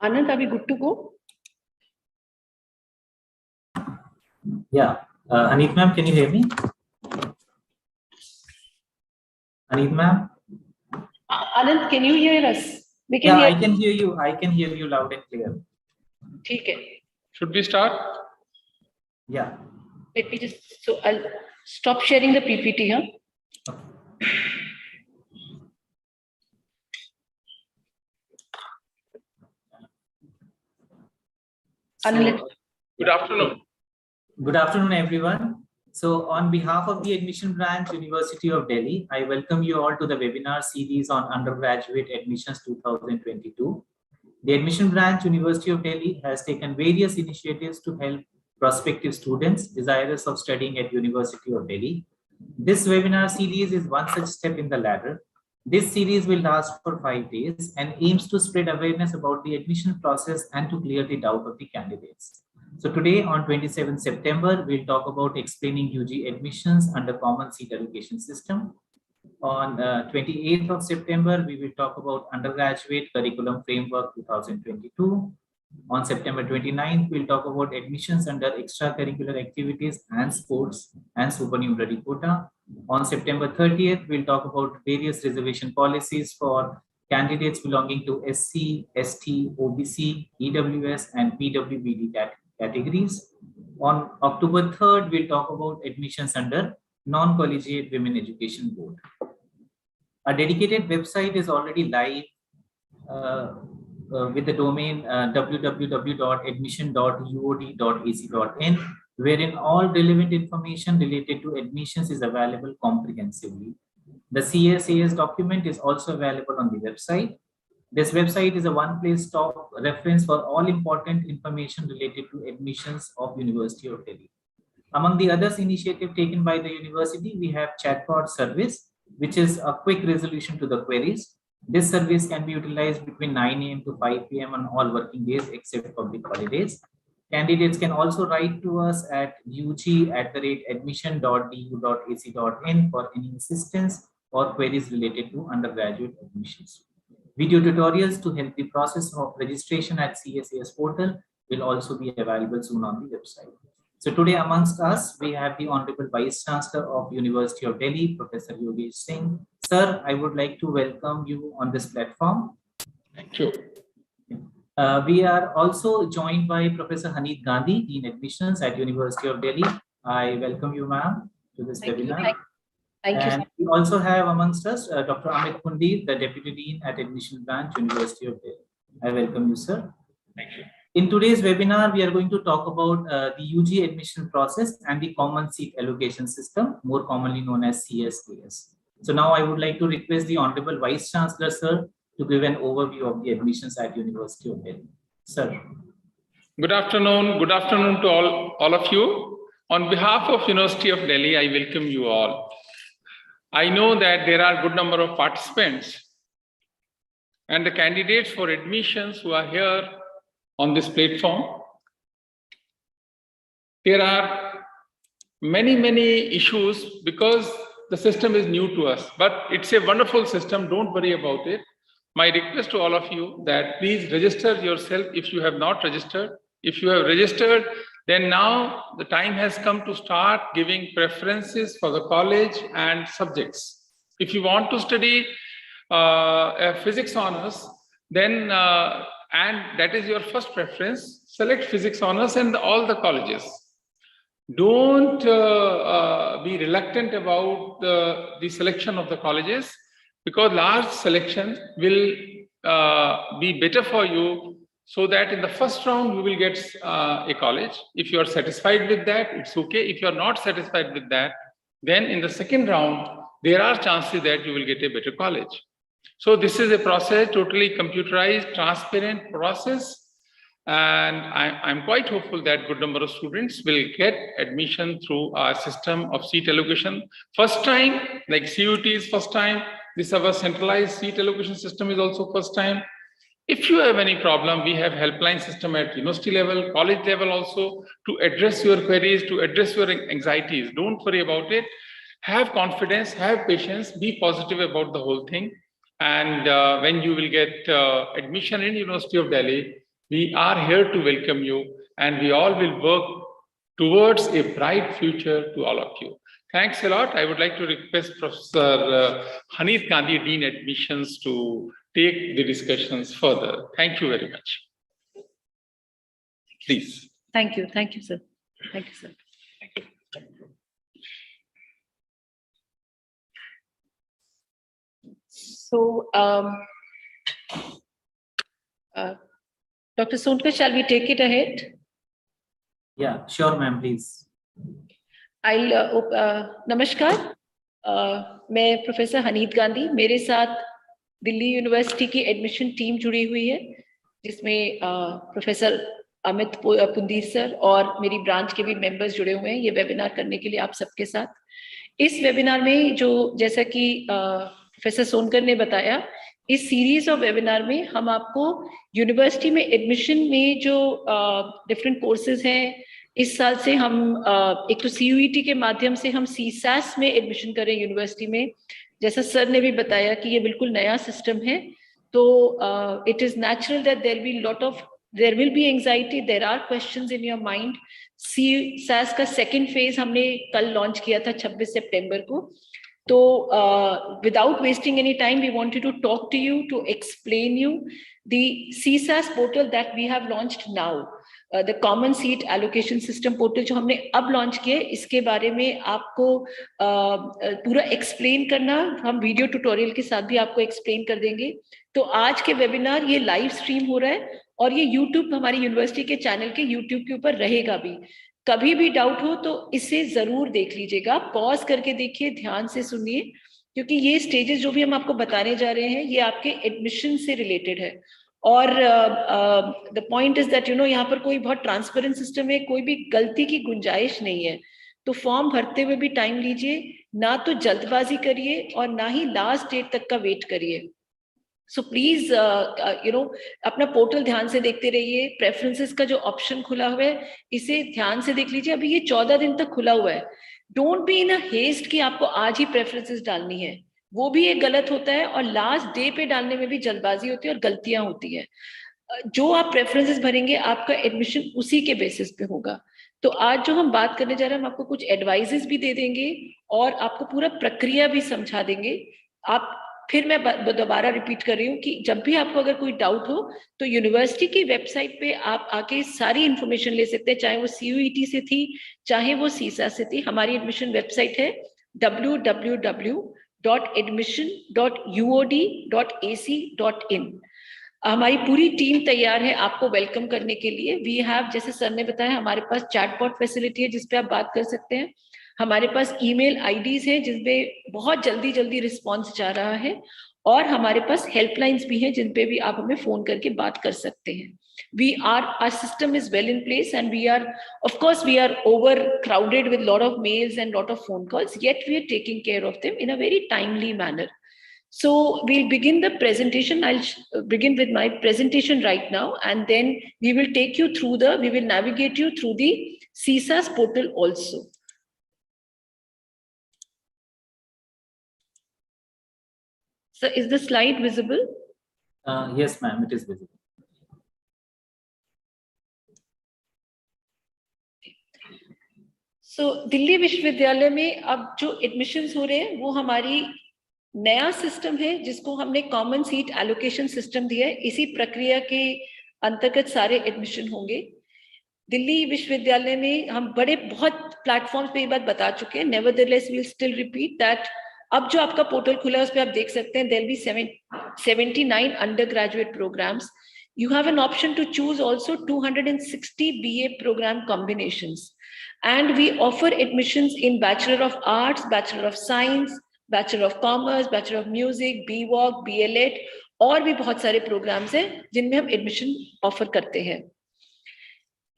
Anand, are we good to go? Yeah. Aneet ma'am, can you hear me? Aneet ma'am? Anand, can you hear us? We can Yeah, hear. I can hear you. I can hear you loud and clear. Okay. Should we start? Yeah. Let me just, so I'll stop sharing the PPT here. Okay. Anand, Good afternoon. Good afternoon, everyone. So on behalf of the Admission Branch, University of Delhi, I welcome you all to the webinar series on undergraduate admissions 2022. The Admission Branch, University of Delhi has taken various initiatives to help prospective students desirous of studying at University of Delhi. This webinar series is one such step in the ladder. This series will last for 5 days and aims to spread awareness about the admission process and to clear the doubt of the candidates. So today on 27 September, we'll talk about explaining UG admissions under Common Seat Allocation System. On 28th of September, we will talk about Undergraduate Curriculum Framework 2022. On September 29th, we'll talk about admissions under extracurricular activities and sports and supernumerary quota. On September 30th, we'll talk about various reservation policies for candidates belonging to SC, ST, OBC, EWS, and PWBD categories. On October 3rd, we'll talk about admissions under Non-Collegiate Women Education Board. A dedicated website is already live with the domain www.admission.uod.ac.in, wherein all relevant information related to admissions is available comprehensively. The CSAS document is also available on the website. This website is a one-place stop reference for all important information related to admissions of University of Delhi. Among the others initiative taken by the university, we have chatbot service, which is a quick resolution to the queries. This service can be utilized between 9 a.m. to 5 p.m. on all working days except public holidays. Candidates can also write to us at ug@admission.du.ac.in for any assistance or queries related to undergraduate admissions. Video tutorials to help the process of registration at CSAS portal will also be available soon on the website. So today amongst us, we have the Honorable Vice Chancellor of University of Delhi, Professor Yogesh Singh. Sir, I would like to welcome you on this platform. Thank you. We are also joined by Professor Haneet Gandhi, Dean Admissions at University of Delhi. I welcome you, ma'am, to this webinar. Thank you. We also have amongst us Dr. Amit Pundir, the Deputy Dean at Admission Branch, University of Delhi. I welcome you, sir. Thank you. In today's webinar, we are going to talk about the UG admission process and the Common Seat Allocation System, more commonly known as CSAS. So now I would like to request the Honorable Vice Chancellor, sir, to give an overview of the admissions at University of Delhi. Sir. Good afternoon. Good afternoon to all of you. On behalf of University of Delhi, I welcome you all. I know that there are a good number of participants and the candidates for admissions who are here on this platform. There are many issues because the system is new to us, but it's a wonderful system. Don't worry about it. My request to all of you that please register yourself if you have not registered. If you have registered, then now the time has come to start giving preferences for the college and subjects. If you want to study physics honors, then and that is your first preference, select physics honors and all the colleges. Don't be reluctant about the selection of the colleges, because large selection will be better for you, so that in the first round you will get a college. If you are satisfied with that, it's okay. If you are not satisfied with that, then in the second round there are chances that you will get a better college. So this is a process, totally computerized, transparent process, and I'm quite hopeful that good number of students will get admission through our system of seat allocation. First time, like CUT is first time, this our centralized seat allocation system is also first time. If you have any problem, we have helpline system at university level, college level also, to address your queries, to address your anxieties. Don't worry about it. Have confidence, have patience, be positive about the whole thing. And when you will get admission in University of Delhi, We are here to welcome you, and we all will work towards a bright future to all of you. Thanks a lot. I would like to request Professor Haneet Gandhi, Dean Admissions, to take the discussions further. Thank you very much. Please. Thank you, sir. Thank you, sir. So, Dr. Sonkar, shall we take it ahead? Yeah, sure, ma'am, please. नमस्कार, मैं professor हनीत Gandhi, मेरे साथ Delhi university की admission team जुड़ी हुई है, जिसमें professor Amit पुंदीर sir और मेरी ब्रांच के भी मेंबर्स जुड़े हुए हैं ये वेबिनार करने के लिए आप सबके साथ। इस वेबिनार में जो जैसा कि प्रोफेसर सोनकर ने बताया, इस सीरीज ऑफ वेबिनार में हम आपको यूनिवर्सिटी में एडमिशन में जो डिफरेंट कोर्सेज हैं, इस साल से हम एक तो CUET के माध्यम से हम CSAS में एडमिशन करें यूनिवर्सिटी में, जैसा सर ने भी बताया कि ये बिल्कुल नया सिस्टम है, तो it is natural that there will be anxiety, there are questions in your mind. CSAS का सेकेंड फेज हमने कल लॉन्च किया था 26 सितंबर को, तो without wasting any time, we wanted to talk to you, to explain you the CSAS portal that we have launched now. The Common Seat Allocation System portal जो हमने अब लॉन्च किया, इसके बारे में आपको पूरा एक्सप्लेन करना, हम वीडियो ट्यूटोरियल के साथ भी आपको एक्सप्लेन कर देंगे। तो आज के वेबिनार ये लाइव स्ट्रीम हो रहा है और ये YouTube, हमारी यूनिवर्सिटी के चैनल के YouTube के ऊपर रहेगा भी। कभी भी डाउट हो तो इसे जरूर देख लीजिएगा, पॉज करके देखिए, ध्यान से सुनिए, क्योंकि ये स्टेजेस जो भी हम आपको बताने जा रहे हैं ये आपके एडमिशन से रिलेटेड है। और द पॉइंट इज दैट यहाँ पर कोई बहुत ट्रांसपेरेंट सिस्टम है, कोई भी गलती की गुंजाइश नहीं है। तो फॉर्म भरते हुए भी टाइम लीजिए, ना तो जल्दबाजी करिए और ना ही लास्ट डेट तक का वेट करिए। सो प्लीज अपना पोर्टल ध्यान से देखते रहिए। प्रेफरेंसेस का जो ऑप्शन खुला हुआ है इसे ध्यान से देख लीजिए, अभी ये 14 दिन तक खुला हुआ है। Don't be in a haste कि आपको आज ही प्रेफरेंसेस डालनी है, वो भी एक गलत होता है, और लास्ट डे पे डालने में भी जल्दबाजी होती है और गलतियां होती है। जो आप प्रेफरेंसेस भरेंगे आपका एडमिशन उसी के बेसिस पे होगा। तो आज जो हम बात करने जा रहे हैं, हम आपको कुछ एडवाइजेस भी दे देंगे और आपको पूरा प्रक्रिया भी समझा देंगे। आप फिर मैं दोबारा रिपीट कर रही हूँ कि जब भी आपको अगर कोई डाउट हो तो यूनिवर्सिटी की वेबसाइट पे आप आके सारी इंफॉर्मेशन ले सकते हैं, चाहे वो CUET से थी, चाहे वो CSAS से थी। हमारी एडमिशन वेबसाइट है www.admission.uod.ac.in। हमारी पूरी टीम तैयार है आपको वेलकम करने के लिए। वी हैव, जैसे सर ने बताया, हमारे पास चैटबॉट फैसिलिटी है जिसपे आप बात कर सकते हैं। हमारे पास ईमेल IDs है जिसपे बहुत जल्दी रिस्पॉन्स जा रहा है, और हमारे पास हेल्पलाइंस भी हैं जिन पे भी आप हमें फोन करके बात कर सकते हैं। Our system is well in place, and we are overcrowded with lot of mails and lot of phone calls, yet we are taking care of them in a very timely manner. So we'll begin the presentation. I'll begin with my presentation right now, and then we will navigate you through the CSAS portal also. So is the slide visible? Yes, ma'am, it is visible. So Delhi विश्वविद्यालय में अब जो admissions हो रहे हैं वो हमारी नया सिस्टम है जिसको हमने कॉमन सीट एलोकेशन सिस्टम दिया है। इसी प्रक्रिया के अंतर्गत सारे एडमिशन होंगे। दिल्ली विश्वविद्यालय में हम बहुत प्लेटफॉर्म्स पे ये बात बता चुके हैं, nevertheless we will still repeat that अब जो आपका पोर्टल खुला है उस पर आप देख सकते हैं there will be 79 undergraduate programmes. You have an option to choose also 260 BA program combinations, and we offer admissions in Bachelor of Arts, Bachelor of Science, Bachelor of Commerce, Bachelor of Music, BWalk, BLEd, और भी बहुत सारे programmes हैं जिनमें हम admission offer करते हैं।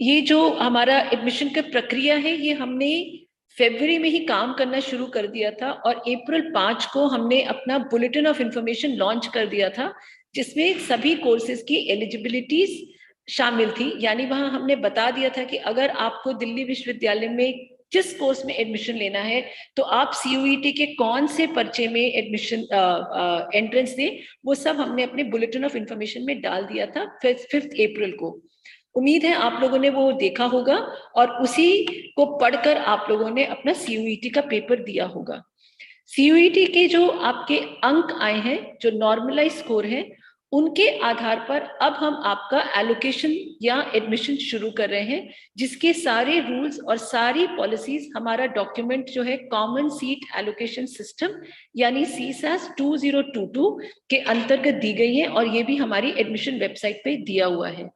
ये जो हमारा एडमिशन का प्रक्रिया है ये हमने फरवरी में ही काम करना शुरू कर दिया था, और अप्रैल 5 को हमने अपना बुलेटिन ऑफ इंफॉर्मेशन लॉन्च कर दिया था जिसमें सभी कोर्सेज की एलिजिबिलिटीज शामिल थी। यानी वहां हमने बता दिया था कि अगर आपको दिल्ली विश्वविद्यालय में जिस कोर्स में एडमिशन लेना है, तो आप CUET के कौन से पर्चे में एडमिशन एंट्रेंस दें, वो सब हमने अपने बुलेटिन ऑफ इंफॉर्मेशन में डाल दिया था 5 अप्रैल को। उम्मीद है आप लोगों ने वो देखा होगा और उसी को पढ़कर आप लोगों ने अपना CUET का पेपर दिया होगा। CUET के जो आपके अंक आए हैं, जो नॉर्मलाइज स्कोर है, उनके आधार पर अब हम आपका एलोकेशन या एडमिशन शुरू कर रहे हैं, जिसके सारे रूल्स और सारी पॉलिसीज हमारा डॉक्यूमेंट जो है कॉमन सीट एलोकेशन सिस्टम यानी CSAS 2022 के अंतर्गत दी गई है और ये भी हमारी एडमिशन वेबसाइट पे दिया हुआ है।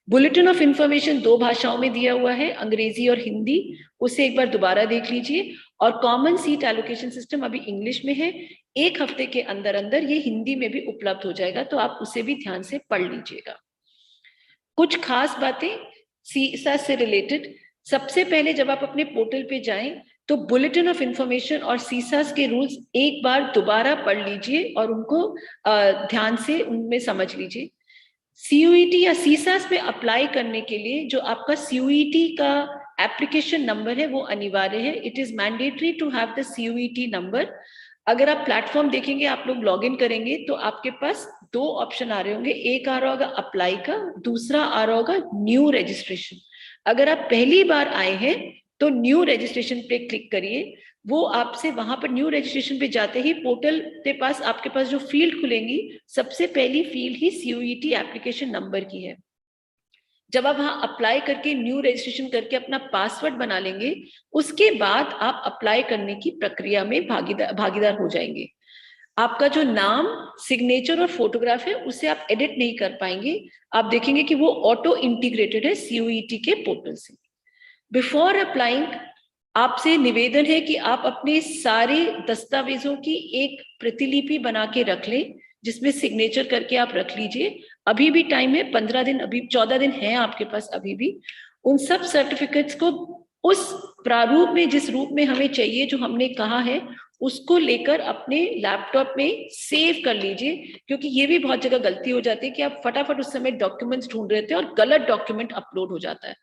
बुलेटिन ऑफ इंफॉर्मेशन 2 भाषाओं में दिया हुआ है, अंग्रेजी और हिंदी, उसे एक बार दोबारा देख लीजिए। और कॉमन सीट एलोकेशन सिस्टम अभी इंग्लिश में है, 1 हफ्ते के अंदर अंदर ये हिंदी में भी उपलब्ध हो जाएगा, तो आप उसे भी ध्यान से पढ़ लीजिएगा। कुछ खास बातें CSAS से रिलेटेड, सबसे पहले जब आप अपने पोर्टल पे जाएं तो बुलेटिन ऑफ इंफॉर्मेशन और CSAS के रूल्स एक बार दोबारा पढ़ लीजिए और उनको ध्यान से उनमें समझ लीजिए। CUET या CSAS में अप्लाई करने के लिए जो आपका CUET का एप्लीकेशन नंबर है वो अनिवार्य है। It is mandatory to have the CUET number. अगर आप प्लेटफॉर्म देखेंगे, आप लोग लॉग इन करेंगे तो आपके पास 2 ऑप्शन आ रहे होंगे, एक आ रहा होगा अप्लाई का, दूसरा आ रहा होगा न्यू रजिस्ट्रेशन। अगर आप पहली बार आए हैं तो न्यू रजिस्ट्रेशन पे क्लिक करिए। वो आपसे वहां पर न्यू रजिस्ट्रेशन पे जाते ही पोर्टल के पास आपके पास जो फील्ड खुलेंगी, सबसे पहली फील्ड ही CUET एप्लीकेशन नंबर की है। जब आप वहां अप्लाई करके न्यू रजिस्ट्रेशन करके अपना पासवर्ड बना लेंगे, उसके बाद आप अप्लाई करने की प्रक्रिया में भागीदार हो जाएंगे। आपका जो नाम, सिग्नेचर और फोटोग्राफ है उसे आप एडिट नहीं कर पाएंगे। आप देखेंगे कि वो ऑटो इंटीग्रेटेड है CUET के पोर्टल से। बिफोर अप्लाइंग आपसे निवेदन है कि आप अपने सारे दस्तावेजों की एक प्रतिलिपि बना के रख लें, जिसमें सिग्नेचर करके आप रख लीजिए। अभी भी टाइम है, 15 दिन, अभी 14 दिन है आपके पास अभी भी। उन सब सर्टिफिकेट्स को उस प्रारूप में, जिस रूप में हमें चाहिए, जो हमने कहा है, उसको लेकर अपने लैपटॉप में सेव कर लीजिए। क्योंकि ये भी बहुत जगह गलती हो जाती है कि आप फटाफट उस समय डॉक्यूमेंट्स ढूंढ रहे थे और गलत डॉक्यूमेंट अपलोड हो जाता है।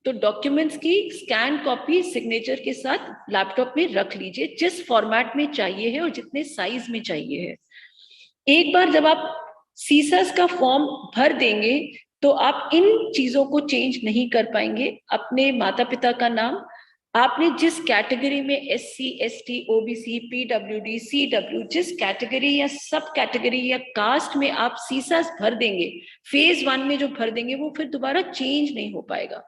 तो डॉक्यूमेंट्स की स्कैन कॉपी सिग्नेचर के साथ लैपटॉप में रख लीजिए, जिस फॉर्मेट में चाहिए है और जितने साइज में चाहिए है। एक बार जब आप CSAS का फॉर्म भर देंगे तो आप इन चीजों को चेंज नहीं कर पाएंगे। अपने माता पिता का नाम, आपने जिस कैटेगरी में SC, ST, OBC, PWD, CW, जिस कैटेगरी या सब कैटेगरी या कास्ट में आप CSAS भर देंगे, फेज 1 में जो भर देंगे, वो फिर दोबारा चेंज नहीं हो पाएगा।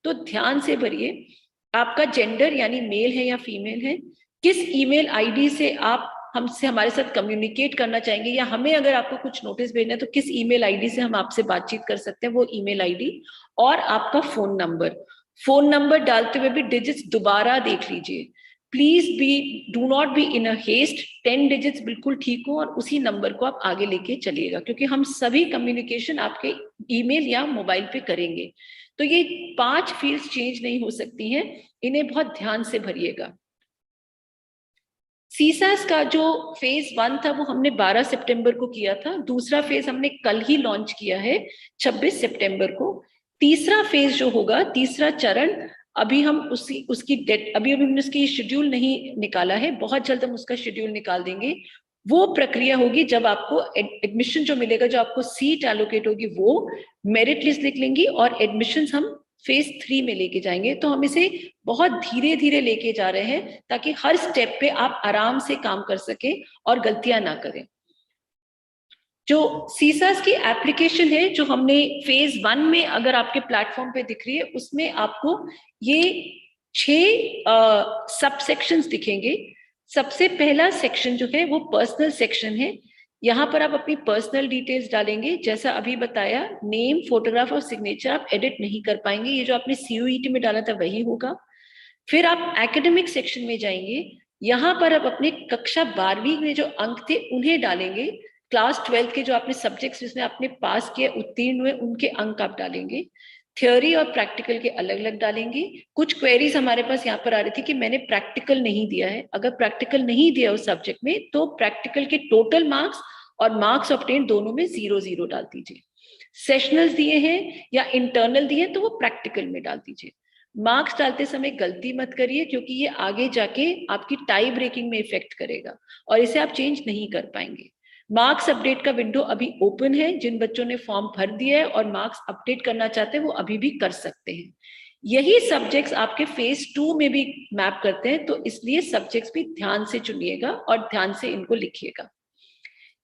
तो ध्यान से भरिए। आपका जेंडर यानी मेल है या फीमेल है, किस ईमेल आईडी से आप हमारे साथ कम्युनिकेट करना चाहेंगे, या हमें अगर आपको कुछ नोटिस भेजना है तो किस ईमेल आईडी से हम आपसे बातचीत कर सकते हैं, वो ईमेल आईडी, और आपका फोन नंबर। फोन नंबर डालते हुए भी डिजिट्स दोबारा देख लीजिए। Please do not be in a haste. 10 digits बिल्कुल ठीक हो और उसी नंबर को आप आगे लेके चलिएगा, क्योंकि हम सभी कम्युनिकेशन आपके ईमेल या मोबाइल पे करेंगे। तो ये 5 फील्ड्स चेंज नहीं हो सकती हैं, इन्हें बहुत ध्यान से भरिएगा। CSAS का जो फेज 1 था वो हमने 12 सितंबर को किया था। दूसरा फेज हमने कल ही लॉन्च किया है 26 सितंबर को। तीसरा फेज जो होगा, तीसरा चरण, अभी हम उसकी डेट अभी हमने उसकी शेड्यूल नहीं निकाला है, बहुत जल्द हम उसका शेड्यूल निकाल देंगे। वो प्रक्रिया होगी जब आपको एडमिशन जो मिलेगा, जो आपको सीट एलोकेट होगी, वो मेरिट लिस्ट लिख लेंगी और एडमिशन हम फेज 3 में लेके जाएंगे। तो हम इसे बहुत धीरे धीरे लेके जा रहे हैं ताकि हर स्टेप पे आप आराम से काम कर सके और गलतियां ना करें। जो CSAS की एप्लीकेशन है, जो हमने फेज 1 में अगर आपके प्लेटफॉर्म पे दिख रही है, उसमें आपको ये 6 सब सेक्शंस दिखेंगे। सबसे पहला सेक्शन जो है वो पर्सनल सेक्शन है। यहाँ पर आप अपनी पर्सनल डिटेल्स डालेंगे। जैसा अभी बताया, नेम, फोटोग्राफ और सिग्नेचर आप एडिट नहीं कर पाएंगे। ये जो आपने CUET में डाला था वही होगा। फिर आप एकेडमिक सेक्शन में जाएंगे। यहाँ पर आप अपने कक्षा 12वीं में जो अंक थे उन्हें डालेंगे। क्लास 12 के जो आपने सब्जेक्ट्स जिसमें आपने पास किया, उत्तीर्ण हुए, उनके अंक आप डालेंगे। थ्योरी और प्रैक्टिकल के अलग अलग डालेंगे। कुछ क्वेरीज हमारे पास यहाँ पर आ रही थी कि मैंने प्रैक्टिकल नहीं दिया है। अगर प्रैक्टिकल नहीं दिया उस सब्जेक्ट में, तो प्रैक्टिकल के टोटल मार्क्स और मार्क्स ऑब्टेन दोनों में 0-0 डाल दीजिए। सेशनल्स दिए हैं या इंटरनल दिए हैं तो वो प्रैक्टिकल में डाल दीजिए। मार्क्स डालते समय गलती मत करिए, क्योंकि ये आगे जाके आपकी टाई ब्रेकिंग में इफेक्ट करेगा और इसे आप चेंज नहीं कर पाएंगे। मार्क्स अपडेट का विंडो अभी ओपन है। जिन बच्चों ने फॉर्म भर दिया है और मार्क्स अपडेट करना चाहते हैं वो अभी भी कर सकते हैं। यही सब्जेक्ट्स आपके फेज 2 में भी मैप करते हैं, तो इसलिए सब्जेक्ट्स भी ध्यान से चुनिएगा और ध्यान से इनको लिखिएगा।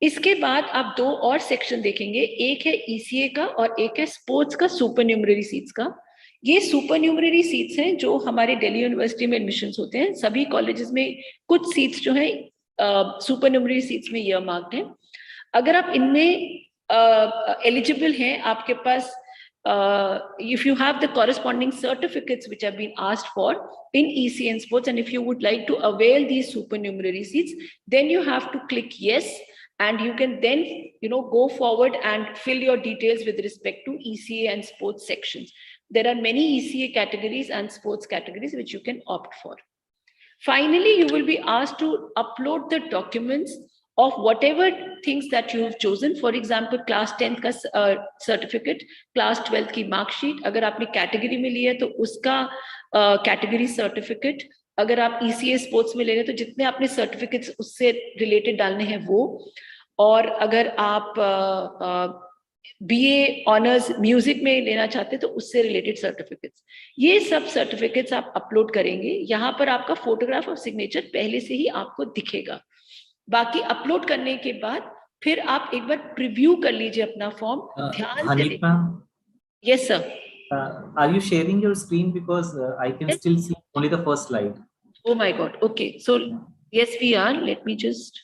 इसके बाद आप 2 और सेक्शन देखेंगे, एक है ईसीए का और एक है स्पोर्ट्स का सुपर न्यूमररी सीट्स का। ये सुपर न्यूमररी सीट्स हैं जो हमारे दिल्ली यूनिवर्सिटी में एडमिशंस होते हैं। सभी कॉलेजेस में कुछ सीट्स जो हैं सुपर न्यूमररी सीट्स में ईयर मार्क्ड हैं। अगर आप इनमें एलिजिबल हैं, आपके पास if you have the corresponding certificates which have been asked for in EC and sports, and if you would like to avail these supernumerary seats, then you have to click yes, and you can then go forward and fill your details with respect to ECA and sports sections. There are many ECA categories and sports categories which you can opt for. Finally, you will be asked to upload the documents of whatever things that you have chosen. For example, class 10th का certificate, class 12th की marksheet, अगर आपने category में लिया है तो उसका category certificate, अगर आप ECA sports में ले रहे हैं तो जितने आपने certificates उससे related डालने हैं वो, और अगर आप BA ऑनर्स म्यूजिक में लेना चाहते हैं तो उससे रिलेटेड सर्टिफिकेट्स, ये सब सर्टिफिकेट्स आप अपलोड करेंगे। यहाँ पर आपका फोटोग्राफ और सिग्नेचर पहले से ही आपको दिखेगा। बाकी अपलोड करने के बाद फिर आप एक बार प्रीव्यू कर लीजिए अपना फॉर्म, ध्यान से देखिए। Yes sir. Are you sharing your screen, because I can still see only the first slide? Oh my God. Okay. So yes, we are. Let me just.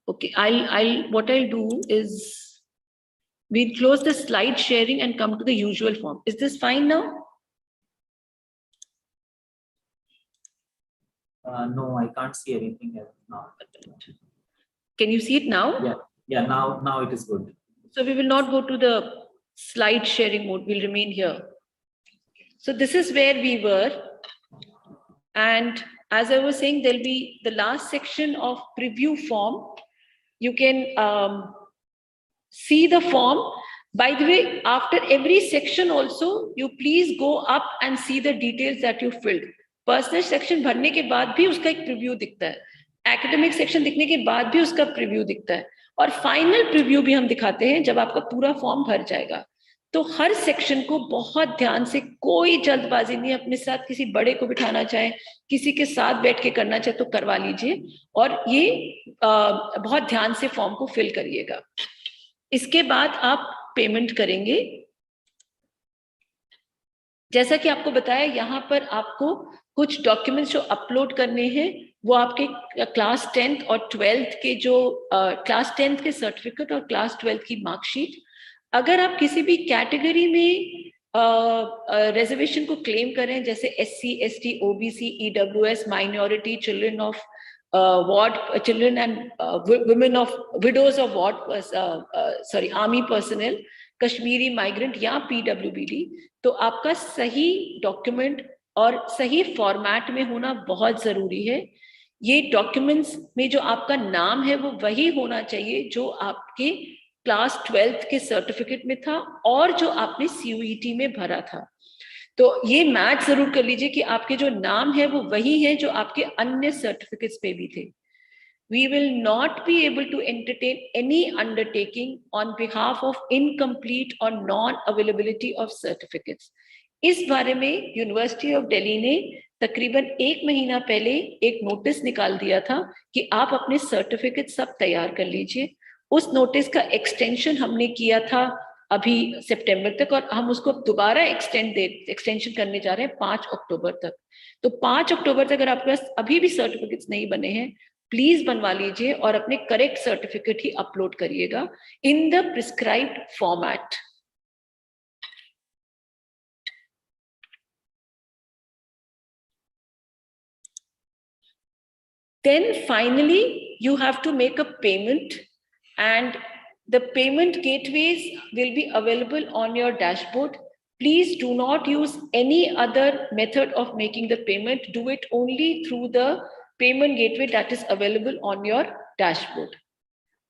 Okay. What I'll do is we'll close the slide sharing and come to the usual form. Is this fine now? No, I can't see anything now. Can you see it now? Yeah. Now it is good. So we will not go to the slide sharing mode. We'll remain here. So this is where we were. And as I was saying, there'll be the last section of preview form. You can see the form. By the way, after every section also, you please go up and see the details that you filled. Personal section भरने के बाद भी उसका एक preview दिखता है, academic section दिखने के बाद भी उसका प्रीव्यू दिखता है, और फाइनल प्रीव्यू भी हम दिखाते हैं जब आपका पूरा फॉर्म भर जाएगा। तो हर सेक्शन को बहुत ध्यान से, कोई जल्दबाजी नहीं, अपने साथ किसी बड़े को बिठाना चाहे, किसी के साथ बैठ के करना चाहे तो करवा लीजिए, और ये बहुत ध्यान से फॉर्म को फिल करिएगा। इसके बाद आप पेमेंट करेंगे। जैसा कि आपको बताया, यहाँ पर आपको कुछ डॉक्यूमेंट्स जो अपलोड करने हैं वो आपके क्लास 10th और 12th के जो क्लास 10th के सर्टिफिकेट और क्लास 12th की मार्कशीट। अगर आप किसी भी कैटेगरी में रिजर्वेशन को क्लेम करें, जैसे SC, ST, OBC, EWS, minority, children of ward, children and women of widows of ward, army personnel, Kashmiri migrant या PWBD, तो आपका सही डॉक्यूमेंट और सही फॉर्मेट में होना बहुत जरूरी है। ये डॉक्यूमेंट्स में जो आपका नाम है वो वही होना चाहिए जो आपके क्लास 12th के सर्टिफिकेट में था और जो आपने CUET में भरा था। तो ये मैच जरूर कर लीजिए कि आपके जो नाम है वो वही है जो आपके अन्य सर्टिफिकेट्स पे भी थे। We will not be able to entertain any undertaking on behalf of incomplete or non-availability of certificates. इस बारे में यूनिवर्सिटी ऑफ दिल्ली ने तकरीबन 1 महीना पहले एक नोटिस निकाल दिया था कि आप अपने सर्टिफिकेट सब तैयार कर लीजिए। उस नोटिस का एक्सटेंशन हमने किया था अभी सितंबर तक, और हम उसको दोबारा एक्सटेंशन करने जा रहे हैं 5 अक्टूबर तक। तो 5 अक्टूबर तक अगर आपके पास अभी भी सर्टिफिकेट्स नहीं बने हैं, प्लीज बनवा लीजिए और अपने करेक्ट सर्टिफिकेट ही अपलोड करिएगा in the prescribed format. Then finally, you have to make a payment, and the payment gateways will be available on your dashboard. Please do not use any other method of making the payment. Do it only through the payment gateway that is available on your dashboard.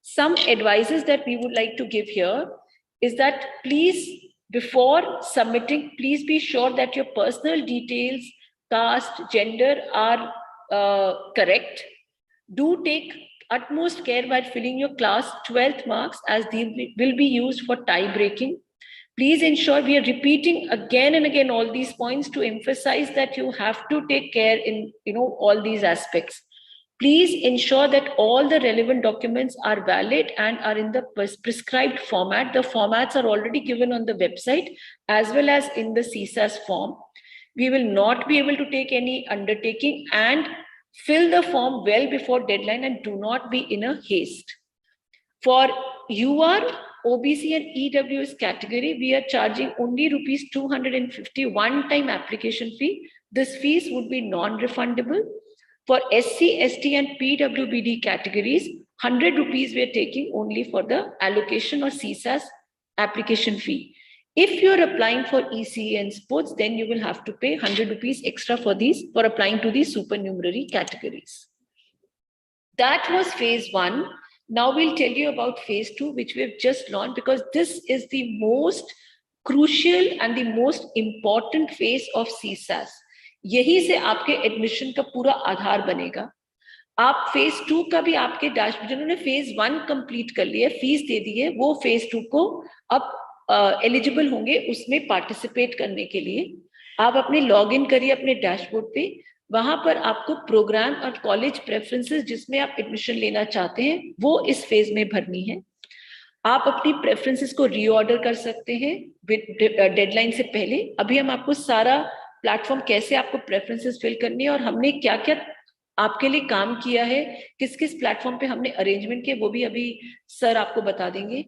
Some advices that we would like to give here is that please Before submitting, please be sure that your personal details, caste, gender are correct. Do take utmost care while filling your class 12th marks, as they will be used for tie breaking. Please ensure, we are repeating again and again all these points to emphasize that you have to take care in all these aspects. Please ensure that all the relevant documents are valid and are in the prescribed format. The formats are already given on the website as well as in the CSAS form. We will not be able to take any undertaking, and fill the form well before deadline and do not be in a haste. For UR, OBC and EWS category, we are charging only rupees 250 one-time application fee. This fees would be non-refundable. For SC, ST and PWBD categories, 100 rupees we are taking only for the allocation or CSAS application fee. If you are applying for ECE and sports, then you will have to pay 100 rupees extra for applying to these supernumerary categories. That was phase 1. Now we'll tell you about phase 2, which we have just launched, because this is the most crucial and the most important phase of CSAS. यही से आपके admission का पूरा आधार बनेगा. आप phase 2 का भी आपके डैशबोर्ड, जिन्होंने फेज 1 कंप्लीट कर लिया, फीस दे दी है, वो फेज 2 को अब एलिजिबल होंगे उसमें पार्टिसिपेट करने के लिए. आप अपने लॉगिन करिए अपने डैशबोर्ड पे, वहां पर आपको प्रोग्राम और कॉलेज प्रेफरेंसेस जिसमें आप एडमिशन लेना चाहते हैं वो इस फेज में भरनी है. आप अपनी प्रेफरेंसेस को रीऑर्डर कर सकते हैं डेडलाइन से पहले. अभी हम आपको सारा प्लेटफॉर्म, कैसे आपको प्रेफरेंसेस फिल करनी है और हमने क्या क्या आपके लिए काम किया है, किस किस प्लेटफॉर्म पे हमने अरेंजमेंट किए, वो भी अभी सर आपको बता देंगे.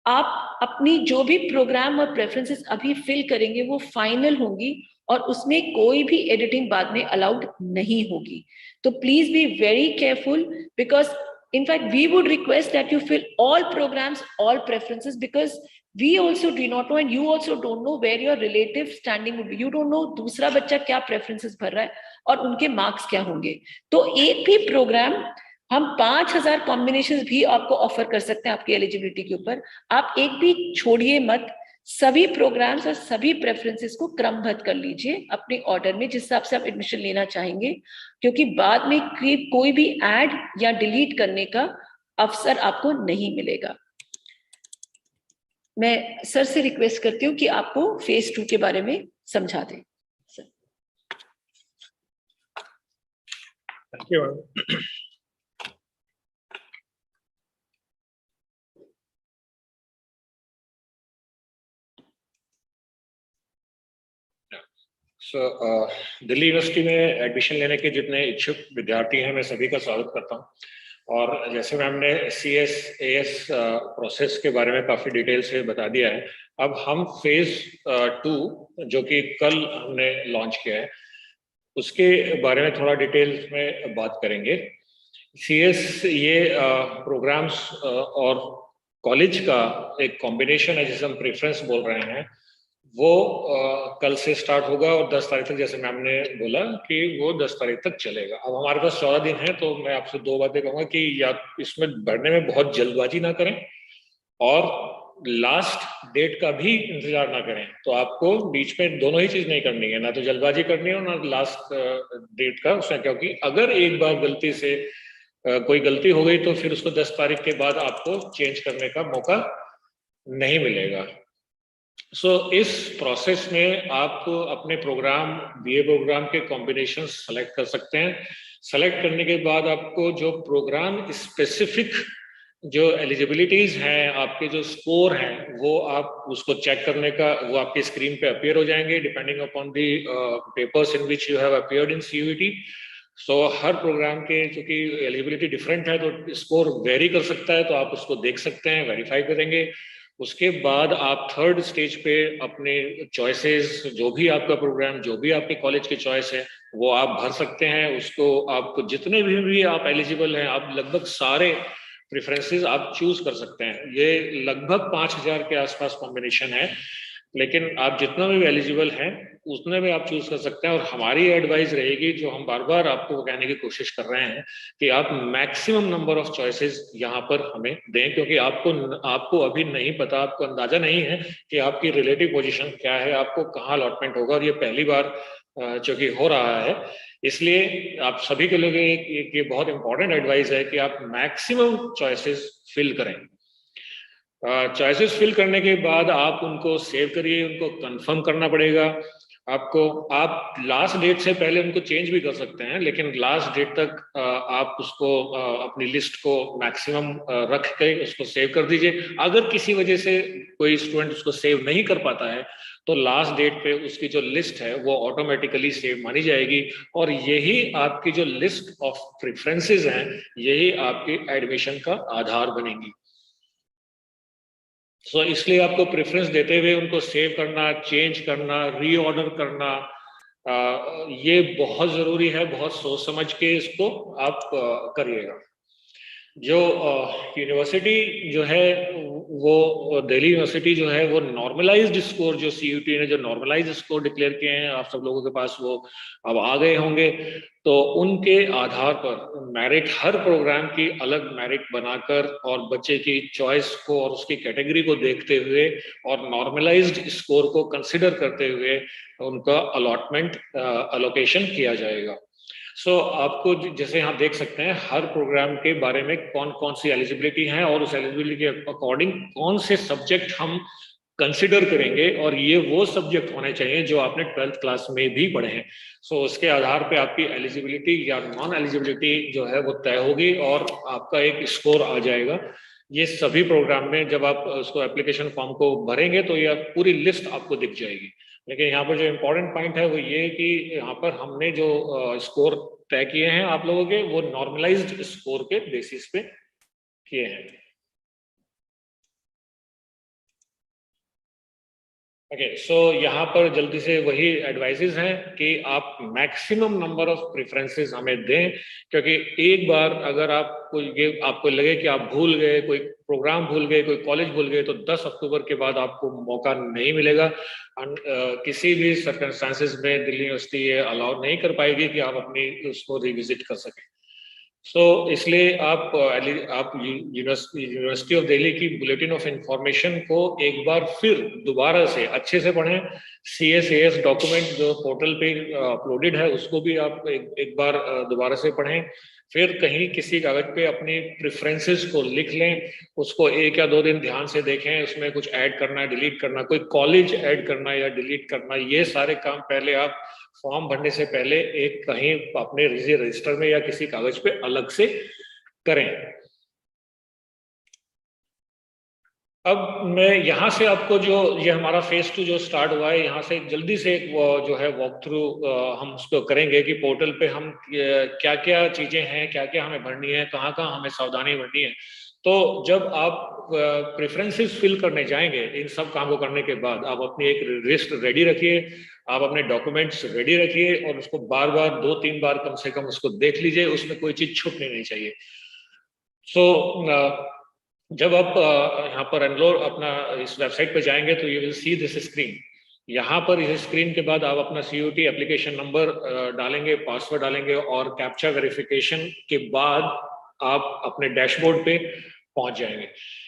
आप अपनी जो भी प्रोग्राम और प्रेफरेंसेस अभी फिल करेंगे वो फाइनल होंगी और उसमें कोई भी एडिटिंग बाद में अलाउड नहीं होगी. तो please be very careful, because in fact we would request that you fill all programs, all preferences, because we also do not know and you also don't know where your relative standing would be. You don't know दूसरा बच्चा क्या preferences भर रहा है और उनके marks क्या होंगे. तो एक भी प्रोग्राम हम 5000 कॉम्बिनेशंस भी आपको ऑफर कर सकते हैं आपकी एलिजिबिलिटी के ऊपर. आप एक भी छोड़िए मत, सभी प्रोग्राम्स और सभी प्रेफरेंसेस को क्रमबद्ध कर लीजिए अपने ऑर्डर में जिस हिसाब से आप एडमिशन लेना चाहेंगे, क्योंकि बाद में कोई भी ऐड या डिलीट करने का अवसर आपको नहीं मिलेगा. मैं सर से रिक्वेस्ट करती हूँ कि आपको फेज 2 के बारे में समझा दें. Thank you. दिल्ली यूनिवर्सिटी में एडमिशन लेने के जितने इच्छुक विद्यार्थी हैं मैं सभी का स्वागत करता हूं. और जैसे मैम ने CS AS प्रोसेस के बारे में काफ़ी डिटेल से बता दिया है, अब हम फेज 2 जो कि कल हमने लॉन्च किया है उसके बारे में थोड़ा डिटेल्स में बात करेंगे. CS ये प्रोग्राम्स और कॉलेज का एक कॉम्बिनेशन है जिसे हम प्रेफरेंस बोल रहे हैं. वो कल से स्टार्ट होगा और 10 तारीख तक, जैसे मैम ने बोला कि वो 10 तारीख तक चलेगा. अब हमारे पास 14 दिन है, तो मैं आपसे 2 बातें कहूँगा कि या इसमें भरने में बहुत जल्दबाजी ना करें और लास्ट डेट का भी इंतजार ना करें. तो आपको बीच में दोनों ही चीज नहीं करनी है, ना तो जल्दबाजी करनी है और ना लास्ट डेट का उसमें, क्योंकि अगर एक बार गलती से कोई गलती हो गई तो फिर उसको 10 तारीख के बाद आपको चेंज करने का मौका नहीं मिलेगा. इस प्रोसेस में आप अपने प्रोग्राम, BA प्रोग्राम के कॉम्बिनेशन सेलेक्ट कर सकते हैं. सेलेक्ट करने के बाद आपको जो प्रोग्राम स्पेसिफिक जो एलिजिबिलिटीज हैं, आपके जो स्कोर हैं, वो आप उसको चेक करने का, वो आपकी स्क्रीन पे अपीयर हो जाएंगे depending upon the papers in which you have appeared in CUET. हर प्रोग्राम के चूंकि एलिजिबिलिटी डिफरेंट है तो स्कोर वेरी कर सकता है, तो आप उसको देख सकते हैं, वेरीफाई करेंगे. उसके बाद आप थर्ड स्टेज पे अपने चॉइसेस, जो भी आपका प्रोग्राम, जो भी आपके कॉलेज की चॉइस है, वो आप भर सकते हैं. उसको आपको जितने भी आप एलिजिबल हैं, आप लगभग सारे प्रेफरेंसेस आप चूज कर सकते हैं. ये लगभग 5000 के आसपास कॉम्बिनेशन है. लेकिन आप जितना भी एलिजिबल हैं उतने में आप चूज कर सकते हैं। और हमारी एडवाइस रहेगी, जो हम बार बार आपको कहने की कोशिश कर रहे हैं, कि आप मैक्सिमम नंबर ऑफ चॉइसेस यहाँ पर हमें दें, क्योंकि आपको अभी नहीं पता, आपको अंदाजा नहीं है कि आपकी रिलेटिव पोजीशन क्या है, आपको कहाँ अलॉटमेंट होगा, और ये पहली बार चूंकि हो रहा है, इसलिए आप सभी के लिए ये बहुत इंपॉर्टेंट एडवाइस है कि आप मैक्सिमम चॉइसेस फिल करें। चॉइसेस फिल करने के बाद आप उनको सेव करिए, उनको कंफर्म करना पड़ेगा आपको। आप लास्ट डेट से पहले उनको चेंज भी कर सकते हैं, लेकिन लास्ट डेट तक आप उसको अपनी लिस्ट को मैक्सिमम रख के उसको सेव कर दीजिए। अगर किसी वजह से कोई स्टूडेंट उसको सेव नहीं कर पाता है तो लास्ट डेट पे उसकी जो लिस्ट है वो ऑटोमेटिकली सेव मानी जाएगी, और यही आपकी जो लिस्ट ऑफ प्रेफरेंसेस हैं, यही आपकी एडमिशन का आधार बनेंगी। सो इसलिए आपको प्रेफरेंस देते हुए उनको सेव करना, चेंज करना, रीऑर्डर करना, ये बहुत जरूरी है। बहुत सोच समझ के इसको आप करिएगा। जो यूनिवर्सिटी जो है वो दिल्ली यूनिवर्सिटी जो है वो नॉर्मलाइज्ड स्कोर, जो सीयूटी ने जो नॉर्मलाइज्ड स्कोर डिक्लेयर किए हैं, आप सब लोगों के पास वो अब आ गए होंगे, तो उनके आधार पर मेरिट, हर प्रोग्राम की अलग मेरिट बनाकर और बच्चे की चॉइस को और उसकी कैटेगरी को देखते हुए और नॉर्मलाइज्ड स्कोर को कंसिडर करते हुए उनका अलॉटमेंट अलोकेशन किया जाएगा। सो आपको जैसे यहाँ देख सकते हैं हर प्रोग्राम के बारे में कौन कौन सी एलिजिबिलिटी है और उस एलिजिबिलिटी के अकॉर्डिंग कौन से सब्जेक्ट हम कंसिडर करेंगे, और ये वो सब्जेक्ट होने चाहिए जो आपने 12th क्लास में भी पढ़े हैं। सो उसके आधार पे आपकी एलिजिबिलिटी या नॉन एलिजिबिलिटी जो है वो तय होगी और आपका एक स्कोर आ जाएगा। ये सभी प्रोग्राम में जब आप उसको एप्लीकेशन फॉर्म को भरेंगे तो ये पूरी लिस्ट आपको दिख जाएगी। लेकिन यहाँ पर जो इम्पोर्टेंट पॉइंट है वो ये कि यहाँ पर हमने जो स्कोर तय किए हैं आप लोगों के, वो नॉर्मलाइज्ड स्कोर के बेसिस पे किए हैं। ओके, सो यहाँ पर जल्दी से वही एडवाइसेस हैं कि आप मैक्सिमम नंबर ऑफ प्रेफरेंसेस हमें दें, क्योंकि एक बार अगर आपको लगे कि आप भूल गए, कोई प्रोग्राम भूल गए, कोई कॉलेज भूल गए, तो 10 अक्टूबर के बाद आपको मौका नहीं मिलेगा। किसी भी सर्कमस्टांसेस में दिल्ली यूनिवर्सिटी ये अलाउ नहीं कर पाएगी कि आप अपनी उसको रिविजिट कर सकें। सो इसलिए आप यूनिवर्सिटी ऑफ दिल्ली की बुलेटिन ऑफ इंफॉर्मेशन को एक बार फिर दोबारा से अच्छे से पढ़ें। CSAS डॉक्यूमेंट जो पोर्टल पे अपलोडेड है उसको भी आप एक बार दोबारा से पढ़ें। फिर कहीं किसी कागज पे अपनी प्रेफरेंसेस को लिख लें, उसको 1 या 2 दिन ध्यान से देखें, उसमें कुछ ऐड करना, डिलीट करना, कोई कॉलेज ऐड करना या डिलीट करना, ये सारे काम पहले आप फॉर्म भरने से पहले एक कहीं अपने रजिस्टर में या किसी कागज पे अलग से करें। अब मैं यहाँ से आपको ये हमारा फेज 2 जो स्टार्ट हुआ है, यहाँ से जल्दी से एक जो है वॉक थ्रू हम उसको करेंगे कि पोर्टल पे हम क्या क्या चीजें हैं, क्या क्या हमें भरनी है, कहाँ कहाँ हमें सावधानी भरनी है। तो जब आप प्रेफरेंसेस फिल करने जाएंगे, इन सब काम को करने के बाद आप अपनी एक लिस्ट रेडी रखिए, आप अपने डॉक्यूमेंट्स रेडी रखिए और उसको बार बार 2-3 बार कम से कम उसको देख लीजिए, उसमें कोई चीज छूटनी नहीं चाहिए। सो जब आप यहाँ पर एनरोल अपना इस वेबसाइट पे जाएंगे तो you will see this screen. यहाँ पर इस स्क्रीन के बाद आप अपना CUT एप्लीकेशन नंबर डालेंगे, पासवर्ड डालेंगे और कैप्चा वेरिफिकेशन के बाद आप अपने डैशबोर्ड पे पहुंच जाएंगे।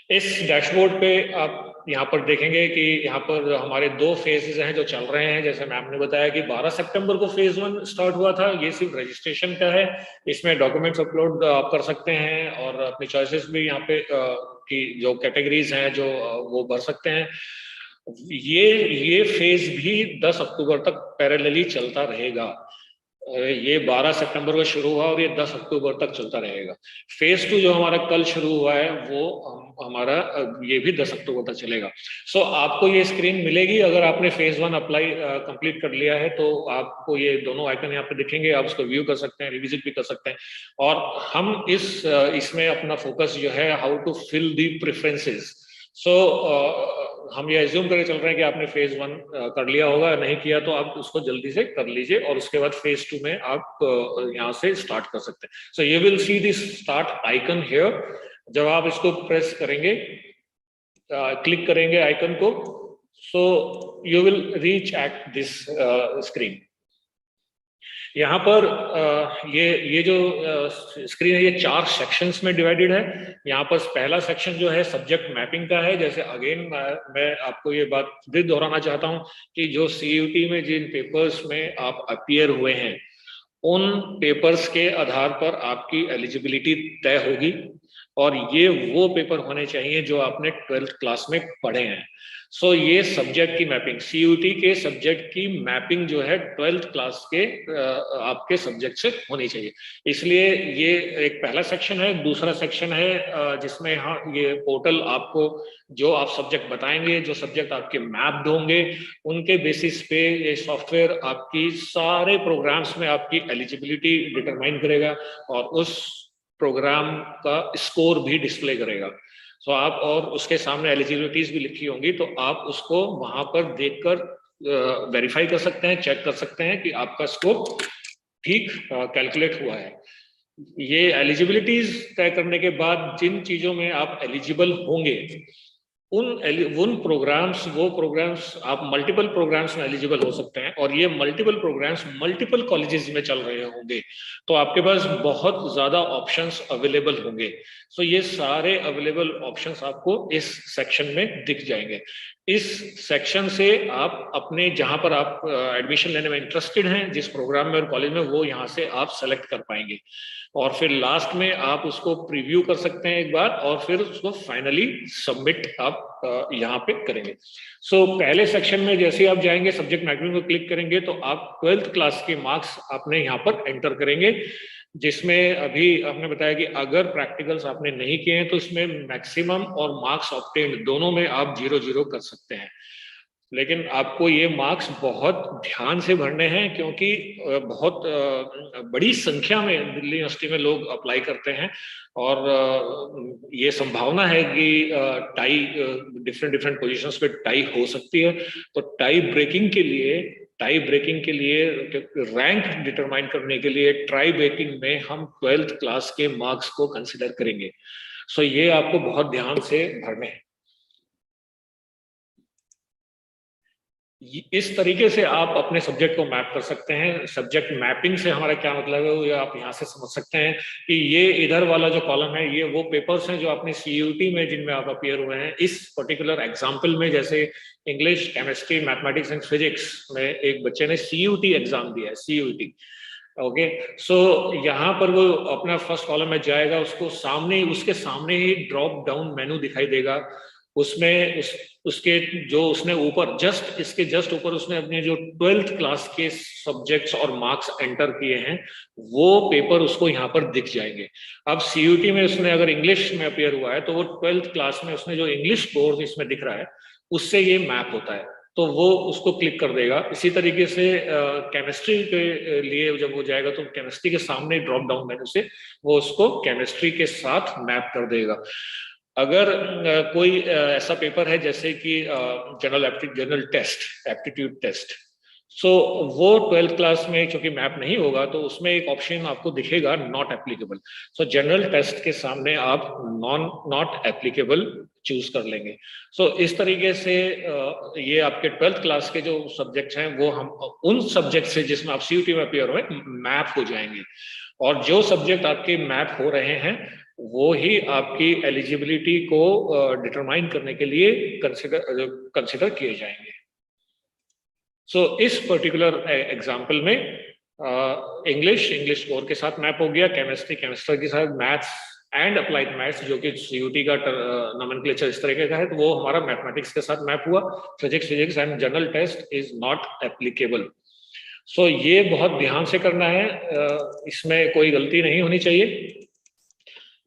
इस डैशबोर्ड पे आप यहाँ पर देखेंगे कि यहाँ पर हमारे 2 फेजेस हैं जो चल रहे हैं। जैसे मैम ने बताया कि 12 सितंबर को फेज 1 स्टार्ट हुआ था, ये सिर्फ रजिस्ट्रेशन का है। इसमें डॉक्यूमेंट्स अपलोड आप कर सकते हैं और अपनी चॉइसेस भी यहाँ पे की जो कैटेगरीज हैं जो वो भर सकते हैं। ये फेज भी 10 अक्टूबर तक पैरेलली चलता रहेगा। ये 12 सितंबर को शुरू हुआ और ये 10 अक्टूबर तक चलता रहेगा। फेज 2 जो हमारा कल शुरू हुआ है वो हमारा ये भी 10 अक्टूबर तक चलेगा। सो आपको ये स्क्रीन मिलेगी। अगर आपने फेज 1 अप्लाई कंप्लीट कर लिया है तो आपको ये दोनों आइकन यहाँ पे दिखेंगे, आप उसको व्यू कर सकते हैं, रिविजिट भी कर सकते हैं। और हम इसमें अपना फोकस जो है how to fill the preferences. So हम ये एज्यूम करके चल रहे हैं कि आपने फेज 1 कर लिया होगा, नहीं किया तो आप उसको जल्दी से कर लीजिए और उसके बाद फेज 2 में आप यहाँ से स्टार्ट कर सकते हैं। So you will see this start icon here. जब आप इसको प्रेस करेंगे, क्लिक करेंगे आइकन को, So you will reach at this screen. यहाँ पर ये जो स्क्रीन है ये 4 सेक्शंस में डिवाइडेड है। यहाँ पर पहला सेक्शन जो है सब्जेक्ट मैपिंग का है। जैसे अगेन मैं आपको ये बात फिर दोहराना चाहता हूँ कि जो CUT में जिन पेपर्स में आप अपीयर हुए हैं उन पेपर्स के आधार पर आपकी एलिजिबिलिटी तय होगी और ये वो पेपर होने चाहिए जो आपने 12th क्लास में पढ़े हैं। सो ये सब्जेक्ट की मैपिंग, CUT के सब्जेक्ट की मैपिंग जो है 12th क्लास के आपके सब्जेक्ट से होनी चाहिए। इसलिए ये एक पहला सेक्शन है। दूसरा सेक्शन है जिसमें यहाँ ये पोर्टल आपको जो आप सब्जेक्ट बताएंगे, जो सब्जेक्ट आपके मैप्ड होंगे, उनके बेसिस पे ये सॉफ्टवेयर आपकी सारे प्रोग्राम्स में आपकी एलिजिबिलिटी डिटरमाइन करेगा और उस प्रोग्राम का स्कोर भी डिस्प्ले करेगा। तो आप और उसके सामने एलिजिबिलिटीज भी लिखी होंगी तो आप उसको वहां पर देखकर वेरीफाई कर सकते हैं, चेक कर सकते हैं कि आपका स्कोर ठीक कैलकुलेट हुआ है। ये एलिजिबिलिटीज तय करने के बाद जिन चीजों में आप एलिजिबल होंगे उन प्रोग्राम्स, वो प्रोग्राम्स आप मल्टीपल प्रोग्राम्स में एलिजिबल हो सकते हैं और ये मल्टीपल प्रोग्राम्स मल्टीपल कॉलेजेस में चल रहे होंगे तो आपके पास बहुत ज्यादा ऑप्शंस अवेलेबल होंगे। सो ये सारे अवेलेबल ऑप्शंस आपको इस सेक्शन में दिख जाएंगे। इस सेक्शन से आप अपने जहां पर आप एडमिशन लेने में इंटरेस्टेड हैं, जिस प्रोग्राम में और कॉलेज में, वो यहाँ से आप सेलेक्ट कर पाएंगे और फिर लास्ट में आप उसको प्रीव्यू कर सकते हैं एक बार और फिर उसको फाइनली सबमिट आप यहाँ पे करेंगे। सो पहले सेक्शन में जैसे आप जाएंगे सब्जेक्ट मैपिंग को क्लिक करेंगे तो आप 12th क्लास के मार्क्स आपने यहाँ पर एंटर करेंगे, जिसमें अभी आपने बताया कि अगर प्रैक्टिकल्स आपने नहीं किए हैं तो इसमें मैक्सिमम और मार्क्स ऑब्टेन्ड दोनों में आप 0-0 कर सकते हैं। लेकिन आपको ये मार्क्स बहुत ध्यान से भरने हैं क्योंकि बहुत बड़ी संख्या में दिल्ली यूनिवर्सिटी में लोग अप्लाई करते हैं और ये संभावना है कि टाई डिफरेंट पोजीशंस पे टाई हो सकती है। तो टाई ब्रेकिंग के लिए रैंक डिटरमाइन करने के लिए ट्राई ब्रेकिंग में हम 12th क्लास के मार्क्स को कंसिडर करेंगे। सो ये आपको बहुत ध्यान से भरने हैं। इस तरीके से आप अपने सब्जेक्ट को मैप कर सकते हैं। सब्जेक्ट मैपिंग से हमारा क्या मतलब है, ये आप यहाँ से समझ सकते हैं कि ये इधर वाला जो कॉलम है ये वो पेपर्स हैं जो आपने CUT में जिनमें आप अपीयर हुए हैं। इस पर्टिकुलर एग्जाम्पल में जैसे English, chemistry, mathematics and physics में एक बच्चे ने CUT एग्जाम दिया है, CUT। ओके, सो यहाँ पर वो अपना फर्स्ट कॉलम में जाएगा, उसको उसके सामने ही ड्रॉप डाउन मेनू दिखाई देगा। उसमें उसके जो उसने ऊपर इसके जस्ट ऊपर उसने अपने जो 12th क्लास के सब्जेक्ट्स और मार्क्स एंटर किए हैं वो पेपर उसको यहाँ पर दिख जाएंगे। अब CUT में उसने अगर इंग्लिश में अपीयर हुआ है तो वो 12th क्लास में उसने जो इंग्लिश कोर्स इसमें दिख रहा है उससे ये मैप होता है तो वो उसको क्लिक कर देगा। इसी तरीके से केमिस्ट्री के लिए जब वो जाएगा तो केमिस्ट्री के सामने ड्रॉप डाउन मेनू से वो उसको केमिस्ट्री के साथ मैप कर देगा। अगर कोई ऐसा पेपर है जैसे कि जनरल टेस्ट, एप्टीट्यूड टेस्ट, सो वो 12th क्लास में चूंकि मैप नहीं होगा तो उसमें एक ऑप्शन आपको दिखेगा not applicable. So general test के सामने आप नॉट एप्लीकेबल चूज कर लेंगे। सो इस तरीके से ये आपके 12th क्लास के जो सब्जेक्ट्स हैं वो हम उन सब्जेक्ट से जिसमें आप CUT में अपीयर हुए मैप हो जाएंगे और जो सब्जेक्ट आपके मैप हो रहे हैं वो ही आपकी एलिजिबिलिटी को डिटरमाइन करने के लिए कंसिडर किए जाएंगे। सो इस पर्टिकुलर एग्जांपल में इंग्लिश कोर के साथ मैप हो गया, केमिस्ट्री के साथ, मैथ्स एंड अप्लाइड मैथ्स जो कि CUT का नोमेनक्लेचर इस तरीके का है तो वो हमारा मैथमेटिक्स के साथ मैप हुआ। Physics and general test is not applicable. So ये बहुत ध्यान से करना है, इसमें कोई गलती नहीं होनी चाहिए।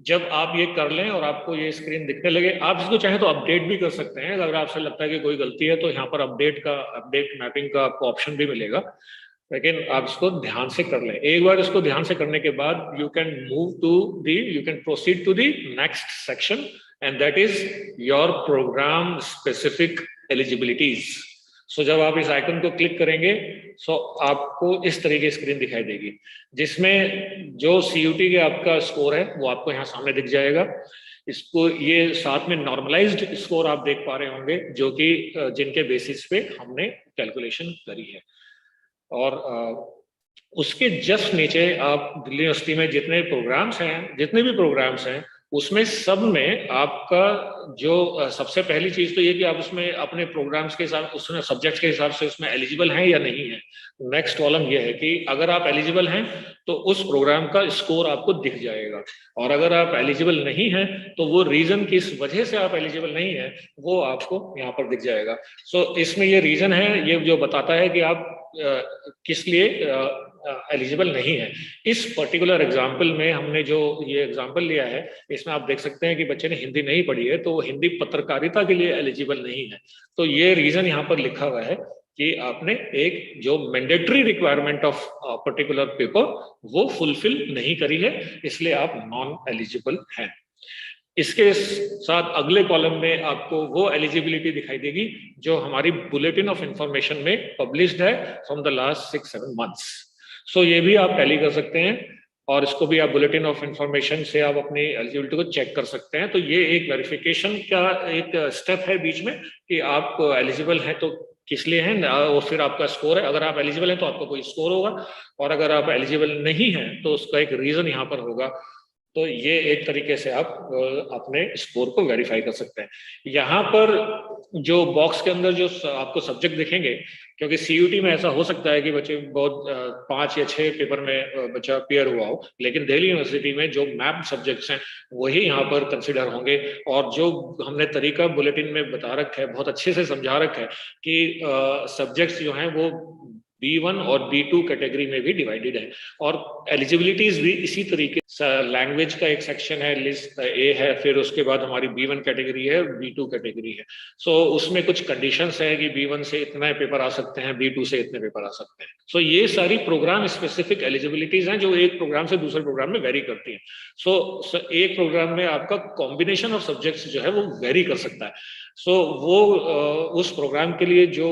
जब आप ये कर लें और आपको ये स्क्रीन दिखने लगे, आप इसको चाहे तो अपडेट भी कर सकते हैं। अगर आपसे लगता है कि कोई गलती है तो यहाँ पर अपडेट मैपिंग का आपको ऑप्शन भी मिलेगा, लेकिन आप इसको ध्यान से कर लें। एक बार इसको ध्यान से करने के बाद you can proceed to the next section and that is your program specific eligibilities. So जब आप इस आइकन को क्लिक करेंगे सो आपको इस तरीके की स्क्रीन दिखाई देगी जिसमें जो CUT के आपका स्कोर है वो आपको यहाँ सामने दिख जाएगा। इसको ये साथ में नॉर्मलाइज्ड स्कोर आप देख पा रहे होंगे, जो कि जिनके बेसिस पे हमने कैलकुलेशन करी है। और उसके जस्ट नीचे आप दिल्ली यूनिवर्सिटी में जितने भी प्रोग्राम्स हैं उसमें सब में आपका जो सबसे पहली चीज तो ये कि आप उसमें अपने प्रोग्राम्स के हिसाब, उसमें सब्जेक्ट्स के हिसाब से उसमें एलिजिबल हैं या नहीं है। नेक्स्ट कॉलम ये है कि अगर आप एलिजिबल हैं तो उस प्रोग्राम का स्कोर आपको दिख जाएगा, और अगर आप एलिजिबल नहीं हैं तो वो रीजन किस वजह से आप एलिजिबल नहीं है वो आपको यहाँ पर दिख जाएगा। सो इसमें ये रीजन है, ये जो बताता है कि आप किस लिए एलिजिबल नहीं है। इस पर्टिकुलर एग्जाम्पल में हमने जो ये एग्जाम्पल लिया है, इसमें आप देख सकते हैं कि बच्चे ने हिंदी नहीं पढ़ी है तो वो हिंदी पत्रकारिता के लिए एलिजिबल नहीं है। तो ये रीजन यहाँ पर लिखा हुआ है कि आपने एक जो mandatory requirement of particular paper वो फुलफिल नहीं करी है, इसलिए आप नॉन एलिजिबल हैं। इसके साथ अगले कॉलम में आपको वो एलिजिबिलिटी दिखाई देगी जो हमारी बुलेटिन ऑफ इंफॉर्मेशन में पब्लिश्ड है फ्रॉम द लास्ट 6-7 मंथ्स। सो ये भी आप टैली कर सकते हैं और इसको भी आप बुलेटिन ऑफ इंफॉर्मेशन से आप अपनी एलिजिबिलिटी को चेक कर सकते हैं। तो ये एक वेरिफिकेशन का एक स्टेप है बीच में कि आप एलिजिबल हैं तो किस लिए हैं, और फिर आपका स्कोर है। अगर आप एलिजिबल हैं तो आपका कोई स्कोर होगा, और अगर आप एलिजिबल नहीं हैं तो उसका एक रीजन यहाँ पर होगा। तो ये एक तरीके से आप अपने स्कोर को वेरीफाई कर सकते हैं। यहाँ पर जो बॉक्स के अंदर जो आपको सब्जेक्ट दिखेंगे, क्योंकि सीयूटी में ऐसा हो सकता है कि बच्चे बहुत 5 या 6 पेपर में बच्चा अपीयर हुआ हो, लेकिन दिल्ली यूनिवर्सिटी में जो मैप सब्जेक्ट्स हैं वही यहाँ पर कंसिडर होंगे। और जो हमने तरीका बुलेटिन में बता रखा है, बहुत अच्छे से समझा रखा है कि सब्जेक्ट्स जो हैं वो B1 और B2 कैटेगरी में भी डिवाइडेड है, और एलिजिबिलिटीज भी इसी तरीके से। लैंग्वेज का एक सेक्शन है, लिस्ट ए है, फिर उसके बाद हमारी B1 कैटेगरी है, B2 कैटेगरी है। सो उसमें कुछ कंडीशंस है कि B1 से इतने पेपर आ सकते हैं, B2 से इतने पेपर आ सकते हैं। सो ये सारी प्रोग्राम स्पेसिफिक एलिजिबिलिटीज हैं जो एक प्रोग्राम से दूसरे प्रोग्राम में वेरी करती हैं। सो एक प्रोग्राम में आपका कॉम्बिनेशन ऑफ सब्जेक्ट्स जो है वो वेरी कर सकता है। सो वो उस प्रोग्राम के लिए जो